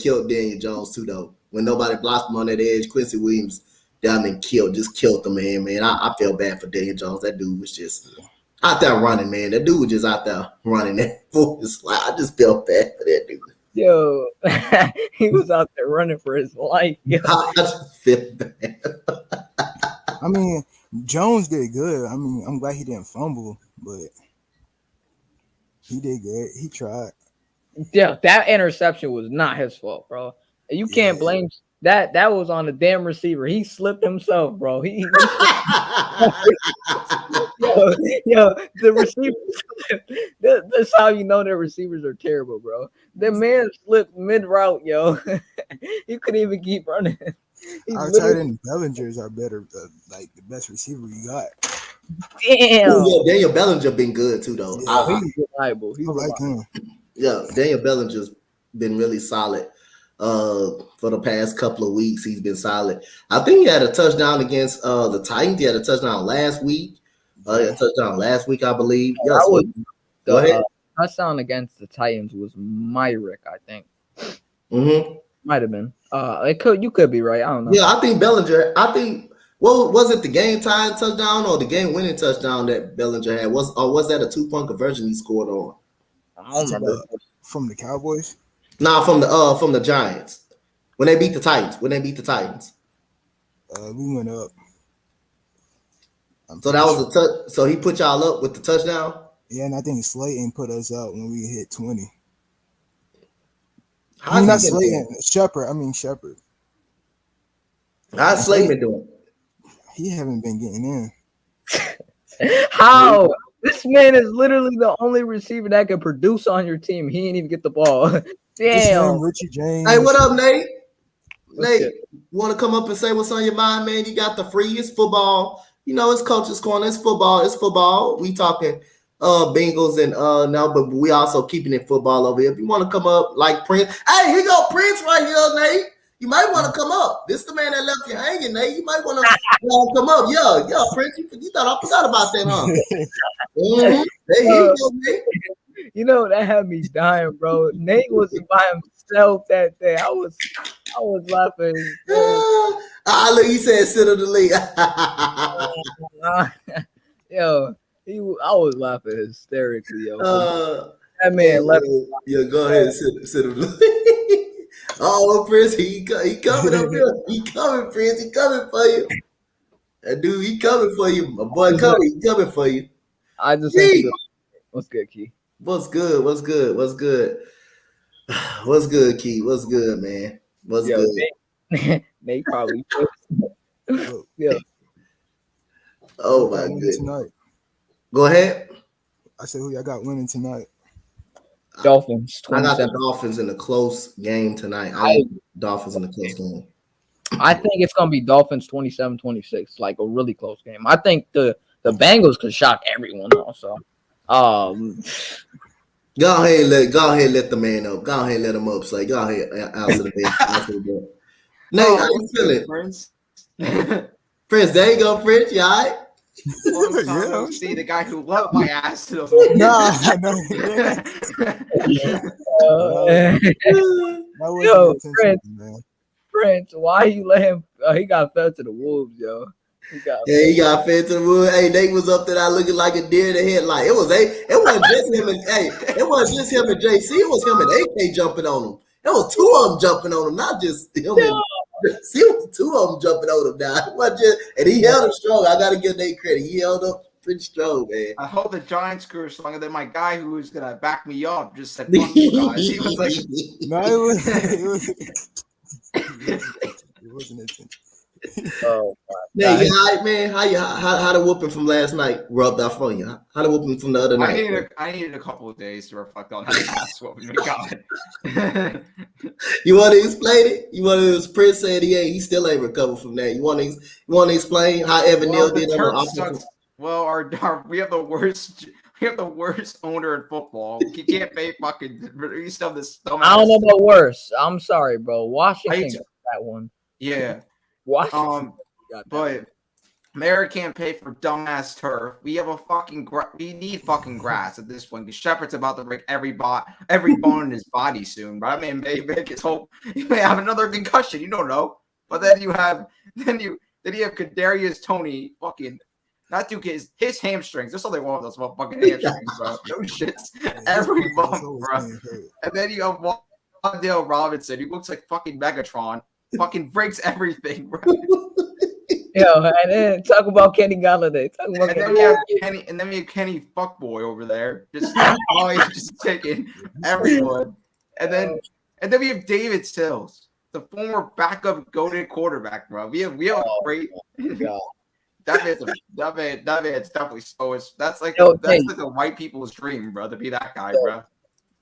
Jones too, though. When nobody blocked him on that edge, Quincy Williams down and killed the man. I feel bad for Daniel Jones. That dude was just out there running, man. That dude was just out there running. That voice, I just felt bad for that dude. Yo, he was out there running for his life. Yo. I just feel bad. I mean, Jones did good. I mean, I'm glad he didn't fumble, but he did good. He tried. Yeah, that interception was not his fault, bro. You can't blame that. That was on the damn receiver. He slipped himself, bro. He yo, the receivers. That's how you know their receivers are terrible, bro. The man slipped mid route, yo. He couldn't even keep running. Our tight end Bellingers are better, like the best receiver you got. Damn. Oh, yeah, Daniel Bellinger been good too, though. Yeah. He's reliable. He's I like reliable. him. Yeah, Daniel Bellinger's been really solid. For the past couple of weeks, he's been solid. I think he had a touchdown against the Titans. He had a touchdown last week. He had a touchdown last week, I believe. Yeah, That so was go ahead. Touchdown against the Titans was Myrick, I think. Mm-hmm. Might have been. You could be right. I don't know. Yeah, I think Bellinger. I think. Well, was it the game tying touchdown or the game winning touchdown that Bellinger had? Was that a 2-point conversion he scored on? I don't remember. From the Cowboys? Nah, from the Giants when they beat the Titans. We went up. So that was a touch. So he put y'all up with the touchdown. Yeah, and I think Slayton put us out when we hit 20. How's not he been Slayton. doing? Shepard. How's Slayton been doing? He haven't been getting in. How? This man is literally the only receiver that can produce on your team. He ain't even get the ball. Damn. Richie James. Hey, what up, Nate? What's Nate, you want to come up and say what's on your mind, man? You got the freest football. You know, it's Coach's Corner. It's football. It's football. We talking Bengals and no, but we also keeping it football over here. If you want to come up like Prince, hey, here go Prince right here, Nate. You might want to come up. This the man that left you hanging, Nate. You might want to come up. Yeah, Prince. You thought I forgot about that, huh? Mm-hmm. There you go, Nate. You know that had me dying, bro. Nate was by himself that day. I was laughing. Look, he said sit of the league. Yo, I was laughing hysterically, yo. That man Oh, left. Yeah, go ahead, sit of the league. Oh, Prince, he coming up here. He coming, Prince. He coming for you. That dude, he coming for you. My boy, he coming for you. I just Key. What's good, Key? What's good, Key? What's good, man? What's good? Nate probably. Yeah. Oh my goodness. Tonight. Go ahead. I said who y'all got winning tonight? Dolphins. I got the Dolphins in a close game tonight. I got Dolphins in a close game. I think it's gonna be Dolphins 27-26, like a really close game. I think the Bengals could shock everyone also. Go ahead, let the man up. Go ahead, let him up. Say, go ahead, answer the bed. Nate, how you feeling, Prince? Prince, there you go, Prince. You all right? Yeah, see the guy who left my ass to the Yo, Prince, why you let him? He got fed to the wolves, yo. He got fed to the wood. Hey, Nate was up there looking like a deer in the headlight. It wasn't just him and it wasn't just him and JC. It was him and AK jumping on him. There was two of them jumping on him, not just him. See, it was two of them jumping on him now. It wasn't just, and he held him strong. I gotta give Nate credit. He held up pretty strong, man. I hope the Giants grew stronger than my guy who was gonna back me up. Just said, "Fuck you guys." He was like, "No, it wasn't it." Oh, Nate, you all right, man? How the whooping from last night rubbed off on you? How the whooping from the other night? I needed a couple of days to reflect on how the ass whooping we got. You want to explain it? You want to? Prince said he still ain't recovered from that. You want to explain how Evan Neal did on the offensive? Well, we have the worst. We have the worst owner in football. He can't pay fucking. We still have this. I don't know about worse. I'm sorry, bro. Washington got that one. Yeah. Washington. But Mary can't pay for dumbass turf. We have we need fucking grass at this point because Shepard's about to break every bone in his body soon. But I mean, maybe his hope he may have another concussion. You don't know. But then you have Kadarius Toney fucking. That dude his hamstrings. That's all they want with us about fucking hamstrings, bro. No shit. Every month, bro. And then you have Wan'Dale Robinson, who looks like fucking Megatron. Fucking breaks everything, bro. Yo, and then talk about Kenny Galladay. And then we have Kenny Fuckboy over there, just always just taking everyone. And then we have David Stills, the former backup goated quarterback, bro. We have great. That man's definitely slow. That's like the white people's dream, bro, to be that guy, bro.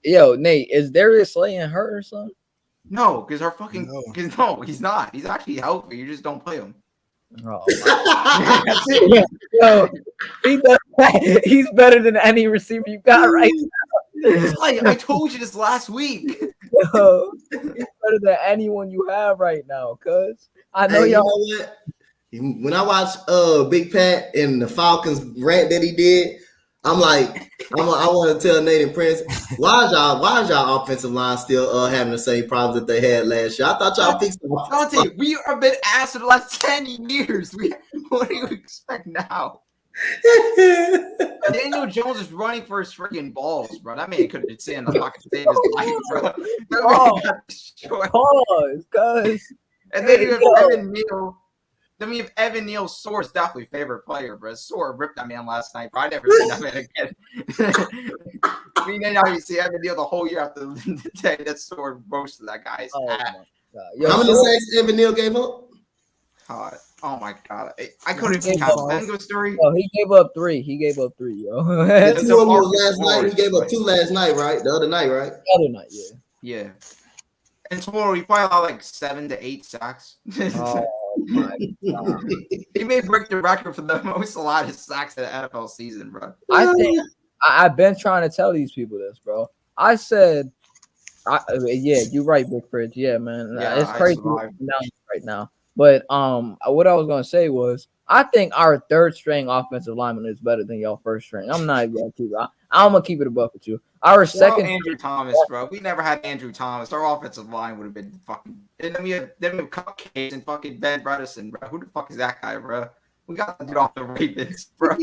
Yo, Nate, is Darius Slayton hurt or something? No, because he's not. He's actually healthy. You just don't play him. Oh, my. Yo, he's better than any receiver you got right I told you this last week. now. He's better than anyone you have right now, cuz. I know Hey, you y'all. know what? When I watched Big Pat and the Falcons rant that he did, I'm like, I want to tell Nathan Prince, why is y'all offensive line still having the same problems that they had last year? I thought y'all fixed them. Dante, we have been asked for the last 10 years. What do you expect now? Daniel Jones is running for his freaking balls, bro. That man couldn't sit in the pocket to save his life, bro. That man got destroyed. Pause, cuz. And then you have Evan Neal. Then we have Evan Neal. Soar's definitely favorite player, bro. Soar ripped that man last night, bro. I never seen that man again. We may not even see Evan Neal the whole year after the day that Soar roasted that guy's ass. Yo, How many sacks Evan Neal gave up? God. Oh my god. I couldn't even count Bengals story. Oh, he gave up 3. He gave up 3, yo. The 2 of them was last night. He gave up 2 last night, right? The other night, right? The other night, yeah. Yeah. And tomorrow we probably have like 7 to 8 sacks. Oh my god. He may break the record for the most allotted sacks in the NFL season, bro. I think I've been trying to tell these people this, bro. I said, yeah, you're right, Big Fridge. Yeah, man, Yeah, it's I crazy survived. right now. But what I was gonna say was, I think our third string offensive lineman is better than y'all first string. I'm not even gonna keep it. I'm gonna keep it a buck with you. Our second, Andrew Thomas, bro. We never had Andrew Thomas. Our offensive line would have been fucking. And then we have Cupcakes and fucking Ben Bredesen, bro. Who the fuck is that guy, bro? We got to get off the Ravens, bro.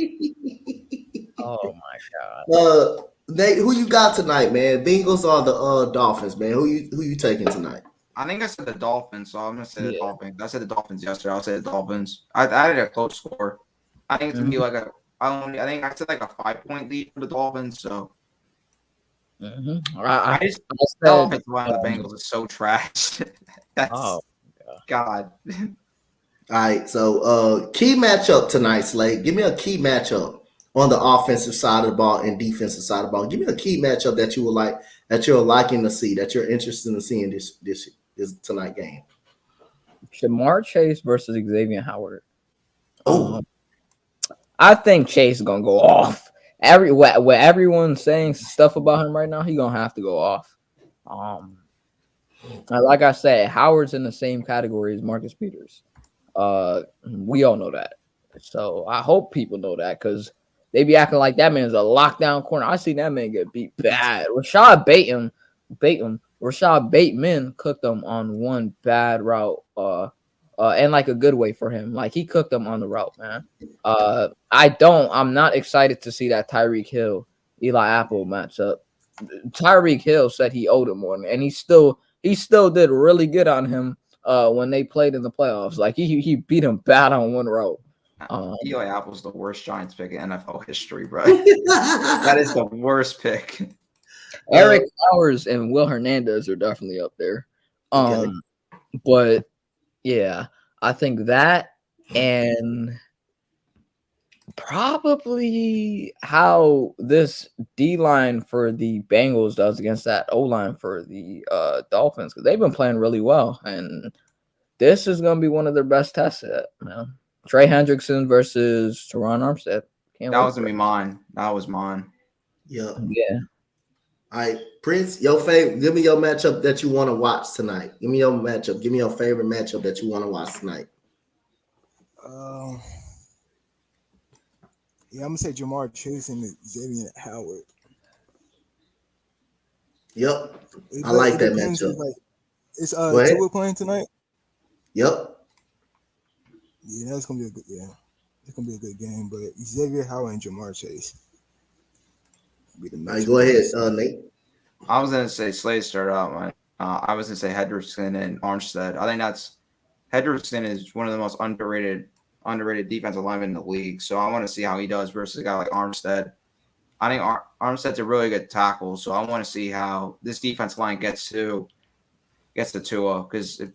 oh my god. Nate, who you got tonight, man? Bengals or the Dolphins, man? Who you taking tonight? I think I said the Dolphins, so I'm gonna say the Dolphins. I said the Dolphins yesterday. I'll say the Dolphins. I had a close score. I think it's gonna be like I think I said like a 5-point lead for the Dolphins. So I just said, the offensive line of the Bengals is so trash. That's God. All right, so key matchup tonight, Slade. Give me a key matchup on the offensive side of the ball and defensive side of the ball. Give me a key matchup that you would like, that you're liking to see, that you're interested in seeing this tonight game. Jamar Chase versus Xavier Howard. I think Chase is gonna go off. What everyone's saying stuff about him right now, he's gonna have to go off. Like I said, Howard's in the same category as Marcus Peters. We all know that. So I hope people know that, because they be acting like that man's a lockdown corner. I seen that man get beat bad. Rashad Bateman cooked them on one bad route, and like a good way for him. Like, he cooked them on the route, man. I'm not excited to see that Tyreek Hill Eli Apple matchup. Tyreek Hill said he owed him one, and he still did really good on him when they played in the playoffs. Like, he beat him bad on one route. Eli Apple's the worst Giants pick in NFL history, bro. That is the worst pick. Eric Flowers and Will Hernandez are definitely up there. Okay. But yeah, I think that, and probably how this D line for the Bengals does against that O line for the Dolphins, because they've been playing really well, and this is going to be one of their best tests. Man. Trey Hendrickson versus Teron Armstead. That was gonna be mine. That was mine. Yeah. Yeah. All right, Prince, your favorite. Give me your matchup that you want to watch tonight. Give me your matchup. Give me your favorite matchup that you want to watch tonight. Yeah, I'm gonna say Jamar Chase and Xavier Howard. Yep, I like that matchup. It's Tua playing tonight. Yep. Yeah, that's gonna be a good. Yeah, it's gonna be a good game. But Xavier Howard and Jamar Chase. All right, go ahead, Nate. I was gonna say Slade started out, man. I was gonna say Hendrickson and Armstead. I think Hendrickson is one of the most underrated defensive linemen in the league. So I want to see how he does versus a guy like Armstead. I think Armstead's a really good tackle, so I want to see how this defensive line gets to Tua, because if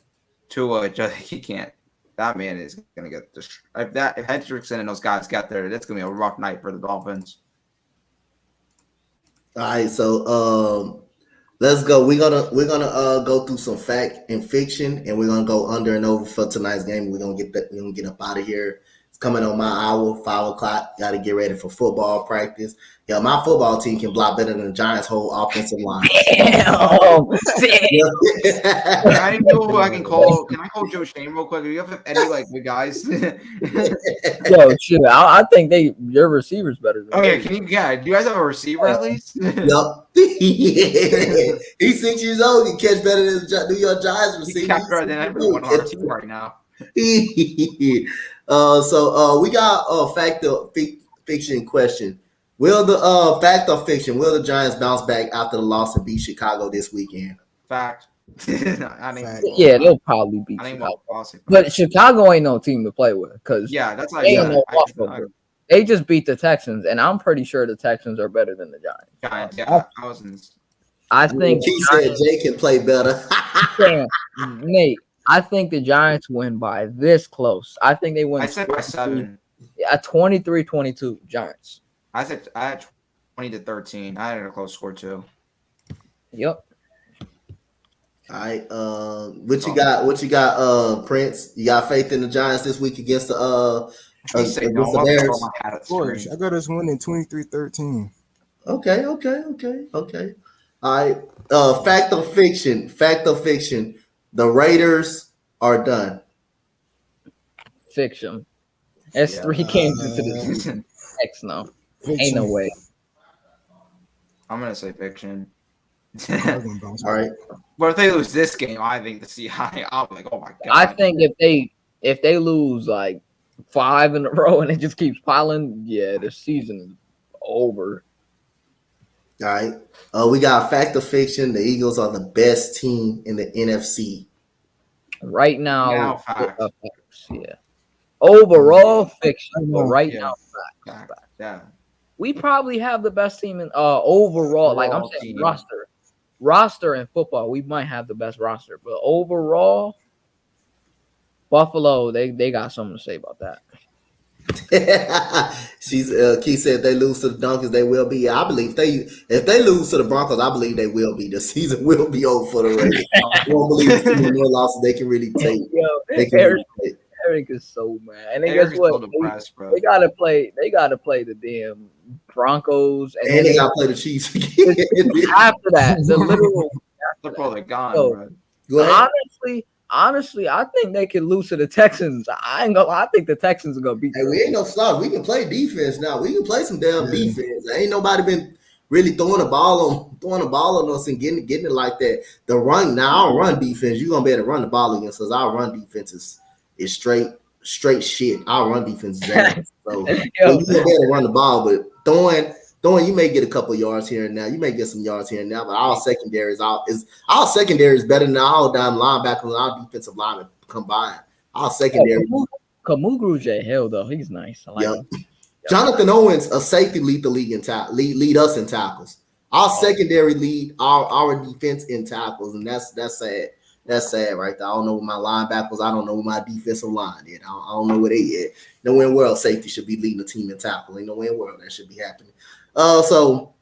Tua he can't. That man is gonna get destroyed. If Hendrickson and those guys get there, that's gonna be a rough night for the Dolphins. All right, so Let's go. We're gonna go through some fact and fiction, and we're gonna go under and over for tonight's game. We're gonna get up out of here. It's coming on my hour, 5 o'clock. Got to get ready for football practice. Yeah, my football team can block better than the Giants' whole offensive line. Damn. I know who I can call. Can I call Joe Shane real quick? Do you have any like good guys? Yo, shit. I think your receiver's better than Okay, me. can you? Yeah, do you guys have a receiver at least? Yup. He's 6 years old. He catch better than the New York Giants He receiver. catch better than everyone on our team right now. So we got fact or fiction question. Will the fact or fiction? Will the Giants bounce back after the loss and beat Chicago this weekend? Fact. I think. Fact. Yeah, they'll probably beat I think Chicago. we'll possibly. But Chicago ain't no team to play with because Yeah, that's like they ain't no I- walkover. They just beat the Texans, and I'm pretty sure the Texans are better than the Giants. Giants, yeah, thousands. I think He said Jay can play better. Nate, I think the Giants win by this close. I think they win. I said by 7. Yeah, 23-22 Giants. I had 20-13. I had a close score too. Yep. All right. What you got? What you got? Prince, you got faith in the Giants this week against the Please say against no. the I'll Bears? throw my hat at Of the course, screen. I got us winning 23-13. Okay. All right. Fact or fiction? Fact or fiction? The Raiders are done. Fiction. That's Yeah. 3 games into the season. X no. Ain't no way. I'm gonna say fiction. I'm gonna bounce All right. But if they lose this game, I think the Seahawks. I'm like, oh my god. I think if they lose like 5 in a row and it just keeps piling, yeah, the season is over. All right. We got fact or fiction. The Eagles are the best team in the NFC. Right now, Now, facts. facts, yeah. Overall fiction, but right Yeah. now, Fact. Yeah. we probably have the best team in overall. Like I'm Overall saying, team. roster in football, we might have the best roster, but overall, Buffalo, they got something to say about that. She's Keith said if they lose to the Donkeys, they will be. I believe if they lose to the Broncos, I believe they will be. The season will be over for the Raiders. I don't believe it's any more losses they can really take. Yo, They can really take. Eric is so mad, and then Eric guess is what? so depressed, bro. They gotta play. They gotta play the damn Broncos, and And then they got to play the Chiefs again. after that, the literal. They're probably gone, Yo. bro. Go ahead. Honestly, I think they can lose to the Texans. I ain't gonna. I think the Texans are gonna beat Hey, them. we ain't no slouch. We can play defense now. We can play some damn defense. Ain't nobody been really throwing the ball on us and getting it like that. The run now, our run defense, you're gonna be able to run the ball against us. Our run defense is straight shit. Our run defense is ass. So Yo, you gonna be able to run the ball, but throwing, you may get a couple yards here and now. You may get some yards here and now, but our secondary is better than our damn linebackers and our defensive linemen combined. Our secondary. Kamugru J. Hill though, he's nice. I like Yep. him. Jonathan Owens, a safety, lead the league in lead us in tackles. Our secondary lead our defense in tackles, and that's sad. That's sad right there. I don't know what my linebackers. I don't know what my defensive line is. I don't know where they at. No way in the world safety should be leading the team in tackle. Ain't no way in the world that should be happening. So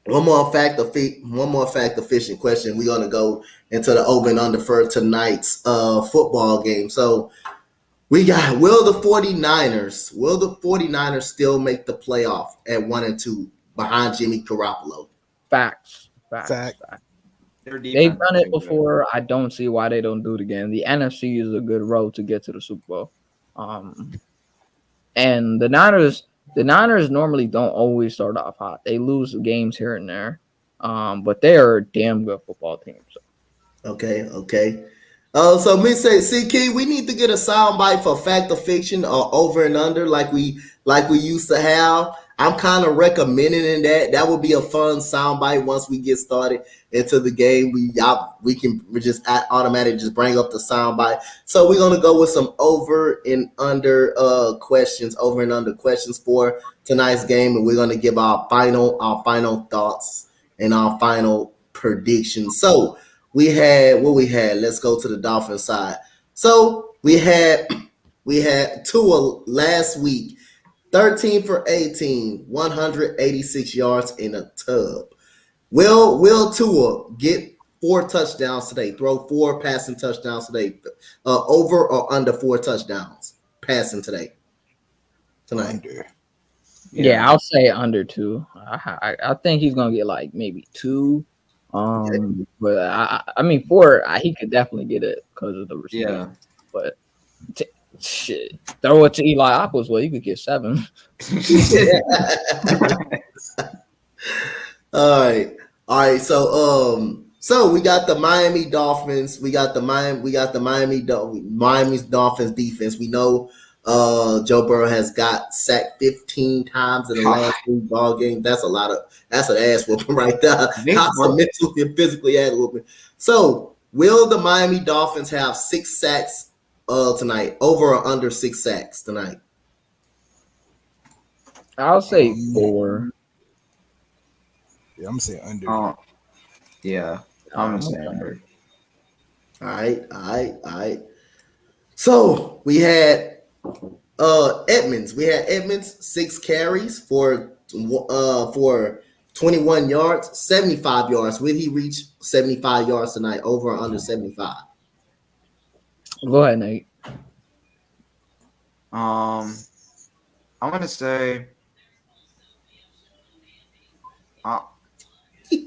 one more fact of fishing question. We're gonna go into the open under for tonight's football game. So we got will the 49ers still make the playoff at 1-2 behind Jimmy Garoppolo? Facts. Fact. Their defense They've done is it good. before. I don't see why they don't do it again. The NFC is a good road to get to the Super Bowl. And the Niners normally don't always start off hot. They lose games here and there. But they are a damn good football team. So. Okay. So me say, CK, we need to get a soundbite for fact or fiction or over and under like we used to have. I'm kind of recommending that. That would be a fun soundbite once we get started into the game. We can just automatically just bring up the soundbite. So we're gonna go with some over and under questions for tonight's game, and we're gonna give our final thoughts and our final predictions. So we had what we had. Let's go to the Dolphins side. So we had Tua last week. 13 for 18, 186 yards in a tub. Will Tua get 4 touchdowns today? Throw 4 passing touchdowns today. Over or under 4 touchdowns passing today? Tonight. Under. Yeah, I'll say under 2. I think he's gonna get like maybe 2. But I mean 4. He could definitely get it because of the receiving. Yeah. But shit, throw it to Eli Apples. Well, you could get 7. All right. So we got the Miami Dolphins. We got the Miami Dolphins defense. We know Joe Burrow has got sacked 15 times in the last 3 ball games. That's an ass whooping right there. That's a mentally and physically ass whooping. So will the Miami Dolphins have 6 sacks tonight? Over or under 6 sacks tonight? I'll say 4. Yeah, I'm gonna say under. Yeah, I'm gonna say under. All right. So we had Edmonds. 6 carries for 21 yards, 75 yards. Will he reach 75 yards tonight? Over or under 75? Go ahead, Nate. I'm gonna say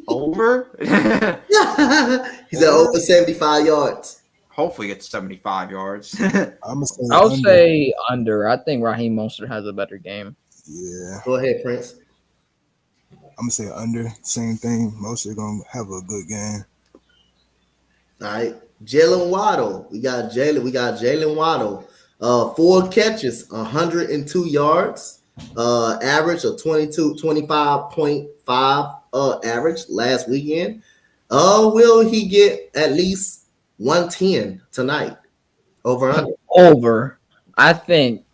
over. He's at over 75 yards. Hopefully, it's 75 yards. I'll say under. I think Raheem Mostert has a better game. Yeah. Go ahead, Prince. I'm gonna say under. Same thing. Mostert gonna have a good game. All right. Jalen Waddle. We got Jalen Waddle. 4 catches, 102 yards. Average of 25.5 average last weekend. Will he get at least 110 tonight? Over under? Over. I think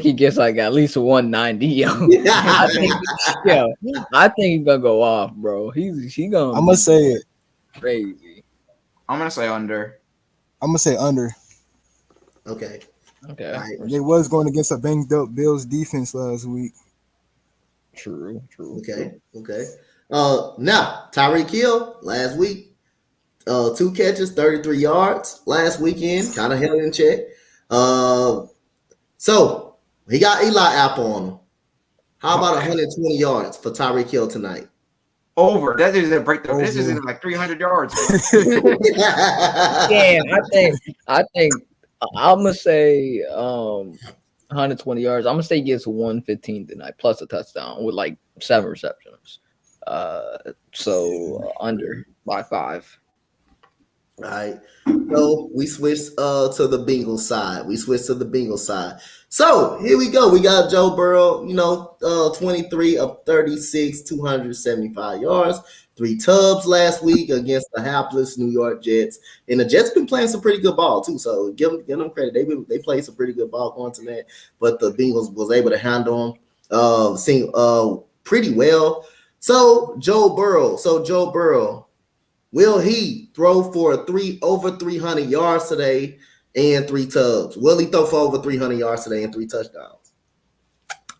he gets like at least 190. I think he's gonna go off, bro. He gonna. I'm gonna say it. Crazy. I'm gonna say under. I'm gonna say under. Okay. Right. They was going against a banged up Bills defense last week. True. Okay. Now Tyreek Hill last week, 2 catches, 33 yards last weekend, kind of held in check. So he got Eli Apple on him. How about 120 yards for Tyreek Hill tonight? Over. That isn't break the. This isn't like 300 yards. Damn, I think I'm gonna say 120 yards. I'm gonna say he gets 115 tonight plus a touchdown with like 7 receptions. So under by 5. All right. So we switched to the Bengals side. So here we go. We got Joe Burrow, 23 of 36, 275 yards, 3 tubs last week against the hapless New York Jets. And the Jets been playing some pretty good ball too. So give them credit. They played some pretty good ball going to that, but the Bengals was able to handle them pretty well. So Joe Burrow, will he throw for over 300 yards today and 3 tubs? Will he throw for over 300 yards today and 3 touchdowns?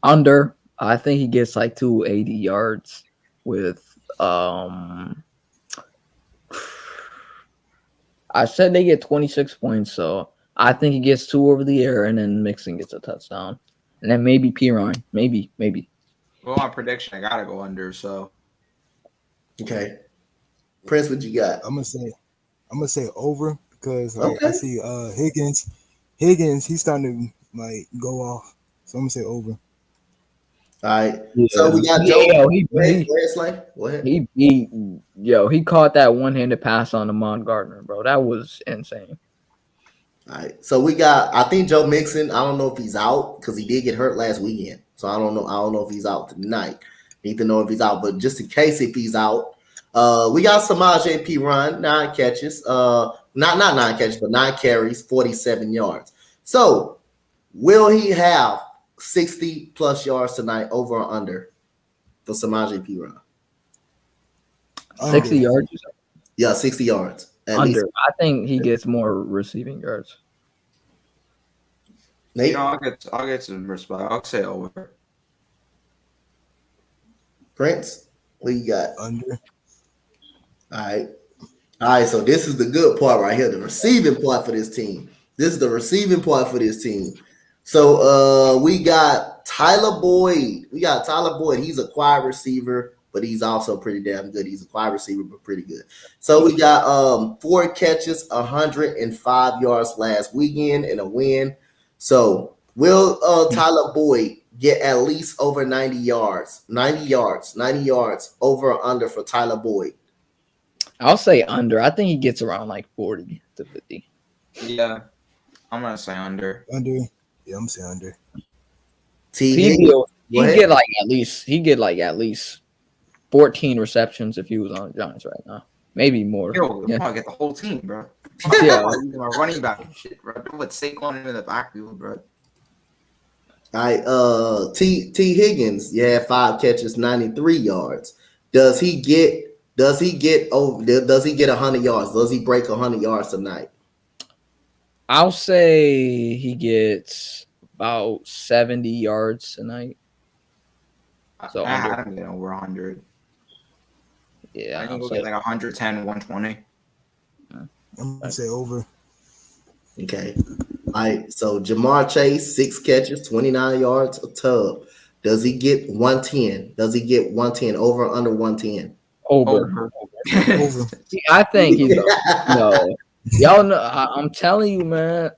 Under. I think he gets like 280 yards with I said they get 26 points, so I think he gets 2 over the air and then Mixon gets a touchdown. And then maybe Pirine. Maybe. Well, my prediction, I gotta go under. So, okay, Prince, what you got? I'm gonna say over because I see Higgins, he's starting to like go off. So I'm gonna say over. All right. Yeah. So we got Joe. Go ahead. He caught that one-handed pass on Ahmad Gardner, bro. That was insane. All right. So we got, I think Joe Mixon, I don't know if he's out because he did get hurt last weekend. So I don't know if he's out tonight. Need to know if he's out, but just in case if he's out, we got Samaje Perine, 9 catches, not 9 catches, but 9 carries, 47 yards. So will he have 60 plus yards tonight, over or under, for Samaje Perine? 60 yards? Yeah, 60 yards. Under. Least. I think he gets more receiving yards. Nate? I'll get some respect. I'll say over. Prince, what you got? All right. All right, so this is the good part right here, the receiving part for this team. This is the receiving part for this team. So we got Tyler Boyd. We got Tyler Boyd. He's a quiet receiver, but he's also pretty damn good. He's a quiet receiver, but pretty good. So we got 4 catches, 105 yards last weekend and a win. So will Tyler Boyd get at least over 90 yards? 90 yards over or under for Tyler Boyd? I'll say under. I think he gets around like 40 to 50. Yeah, I'm gonna say under. Under. Yeah, I'm saying under. He get like at least 14 receptions if he was on the Giants right now. Maybe more. Yo, Yeah. I'll get the whole team, bro. Yeah. My running back and shit, bro. With Saquon in the backfield, bro. All right, T Higgins, yeah, 5 catches, 93 yards. Does he get 100 yards? Does he break 100 yards tonight? I'll say he gets about 70 yards tonight. So I under. had him get over 100. Yeah, I think I'll we'll say get like 110, 120. I'm gonna say over. Okay. All right, so Jamar Chase, 6 catches, 29 yards, a tub. Does he get 110? Does he get 110 over or under 110? over. Over. See, I think he's no. Y'all know. I'm telling you, man.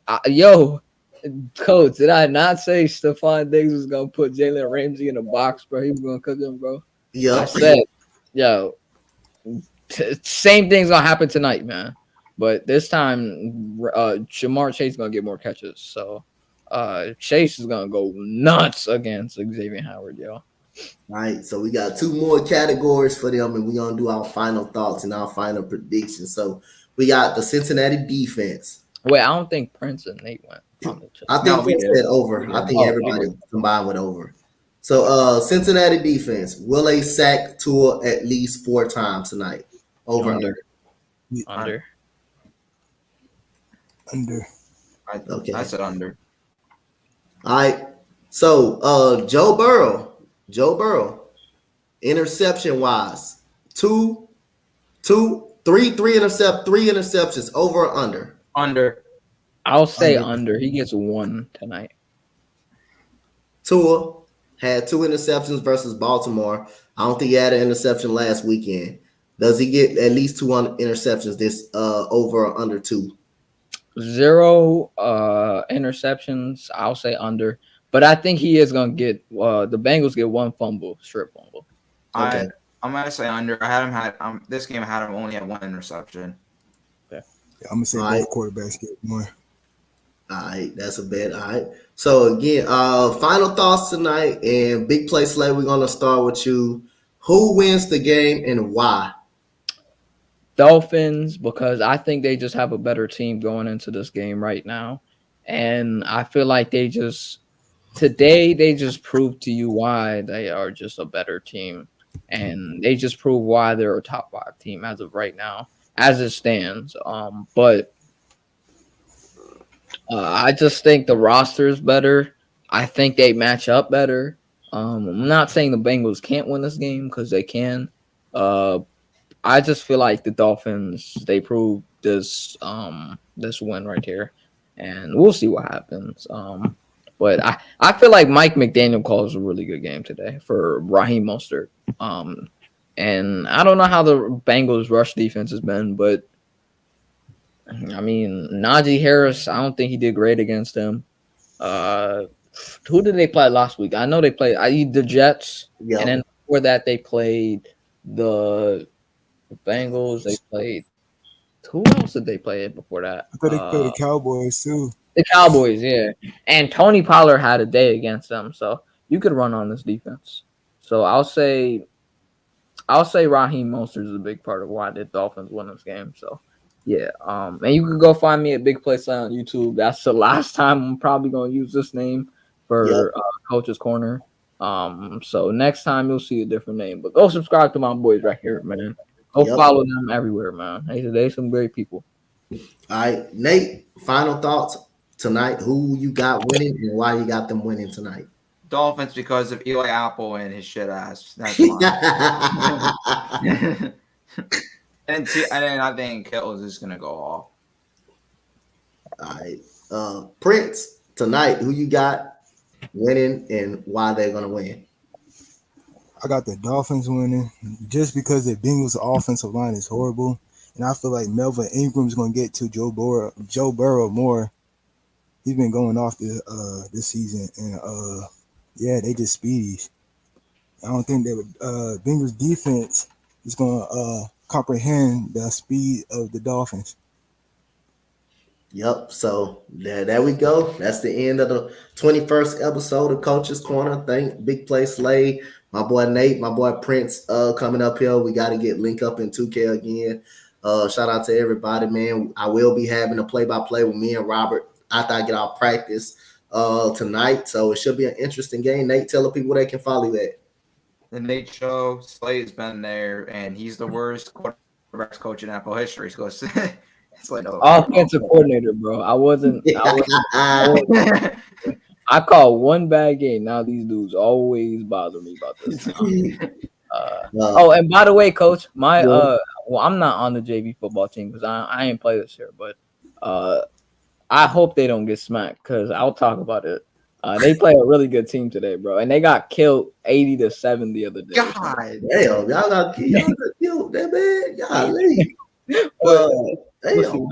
Coach, did I not say Stephon Diggs was gonna put Jalen Ramsey in a box, bro? He was gonna cook him, bro. I Yeah. said, same thing's gonna happen tonight, man. But this time, Jamar Chase is gonna get more catches. So, Chase is gonna go nuts against Xavier Howard, yo. All right, so we got 2 more categories for them, and we're gonna do our final thoughts and our final predictions. So we got the Cincinnati defense. Wait, I don't think Prince and Nate went. I think No, we we did. said over. I think Oh, everybody combined with over. So Cincinnati defense, will they sack Tua at least 4 times tonight? Over Under. under. Under. Under. Okay. I said under. All right. So Joe Burrow, interception wise, 3 interceptions, over or under? Under. I'll say Under. under. He gets 1 tonight. Tua had 2 interceptions versus Baltimore. I don't think he had an interception last weekend. Does he get at least 2 interceptions this over or under 2? 0 interceptions. I'll say under. But I think he is gonna get the Bengals get 1 strip fumble. Okay. I'm gonna say under. I had him this game. I had him only had 1 interception. Yeah, I'm gonna say All both right. quarterbacks get more. All right, that's a bet. All right. So again, final thoughts tonight and big play slate. We're gonna start with you. Who wins the game and why? Dolphins, because I think they just have a better team going into this game right now. And I feel like today they just proved to you why they are just a better team. And they just proved why they're a top 5 team as of right now, as it stands. But I just think the roster is better. I think they match up better. I'm not saying the Bengals can't win this game because they can. I just feel like the Dolphins, they proved this win right here, and we'll see what happens. But I feel like Mike McDaniel calls a really good game today for Raheem Mostert. And I don't know how the Bengals rush defense has been, but I mean, Najee Harris, I don't think he did great against them. Who did they play last week? I know they played the Jets, Yeah. and then before that they played the Bengals. They played. Who else did they play before that? I thought they played the Cowboys too. The Cowboys, yeah. And Tony Pollard had a day against them, so you could run on this defense. So I'll say Raheem Mostert is a big part of why the Dolphins won this game. So yeah, and you can go find me at Big Play Slay on YouTube. That's the last time I'm probably gonna use this name for Coach's Corner. So next time you'll see a different name. But go subscribe to my boys right here, man. Go follow them everywhere, man. They some great people. All right, Nate, final thoughts tonight. Who you got winning and why you got them winning tonight? Dolphins because of Eli Apple and his shit ass. That's why. And then I think Kittle is just gonna go off. All right. Prince, tonight, who you got winning and why they're gonna win? I got the Dolphins winning just because the Bengals' offensive line is horrible, and I feel like Melvin Ingram's gonna get to Joe Burrow more. He's been going off this season, and yeah, they just speedy. I don't think that Bengals defense is gonna comprehend the speed of the Dolphins. Yep. So there we go. That's the end of the 21st episode of Coach's Corner. Thank Big Play Slade, my boy Nate, my boy Prince coming up here. We got to get linked up in 2K again. Shout out to everybody, man. I will be having a play-by-play with me and Robert after I get our practice tonight. So it should be an interesting game. Nate, tell the people they can follow you at. The Nate Show, Slade's been there, and he's the worst quarterbacks coach in NFL history. So it's like offensive coordinator, bro. I wasn't. I called one bad game. Now these dudes always bother me about this. Oh, and by the way, Coach, well, I'm not on the JV football team because I ain't play this year, but I hope they don't get smacked because I'll talk about it. They play a really good team today, bro, and they got killed 80-7 the other day. God damn, y'all got killed that bad. Damn.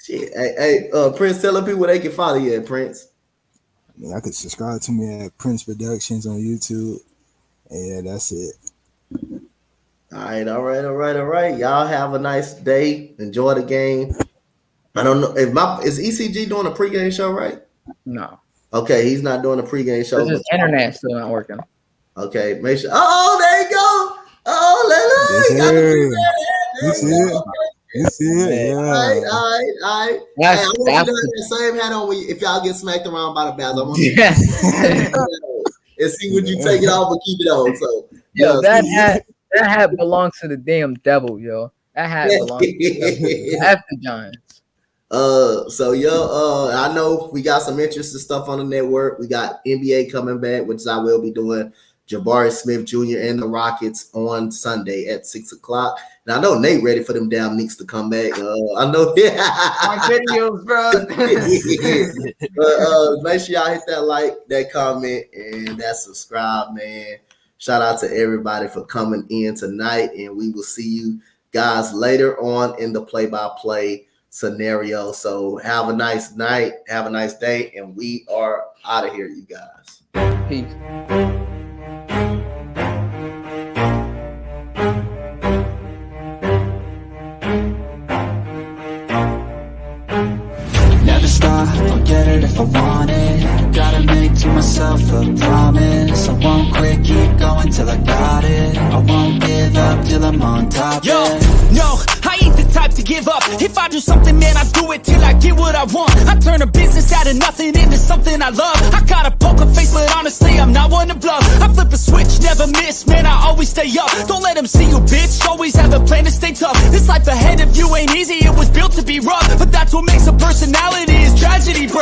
Shit. Hey, Prince, tell the people they can follow you at, Prince. I mean, I could subscribe to me at Prince Productions on YouTube. And yeah, that's it. All right. Y'all have a nice day. Enjoy the game. I don't know if is ECG doing a pregame show, right? No. Okay, he's not doing a pregame show. His internet's still not working. Okay, make sure. Oh, there you go. Oh, you see it? You see it? Yeah. All right. Hey, I want you to have the same hat on if y'all get smacked around by the Bears. I want you and see would you take it off or keep it on. So yo, that hat belongs to the damn devil, yo. That hat belongs to the devil. F the Giants. I know we got some interesting stuff on the network. We got NBA coming back, which I will be doing. Jabari Smith Jr. and the Rockets on Sunday at 6:00. Now I know Nate ready for them damn Knicks to come back. I know. My videos, bro. But make sure y'all hit that like, that comment, and that subscribe, man. Shout out to everybody for coming in tonight, and we will see you guys later on in the play-by-play scenario. So have a nice night, have a nice day, and we are out of here, you guys. Peace. Never stop, I'll get it if I want it. Gotta make to myself a promise. I won't quit, keep going till I got it. I won't give up till I'm on top. Yo, no, I ain't the type to give up. If I do something, man, I do it till I get what I want. I turn a business out of nothing into something I love. I got a poker face, but honestly, I'm not one to bluff. I flip a switch, never miss, man, I always stay up. Don't let them see you, bitch, always have a plan to stay tough. This life ahead of you ain't easy, it was built to be rough. But that's what makes a personality is tragedy, bro.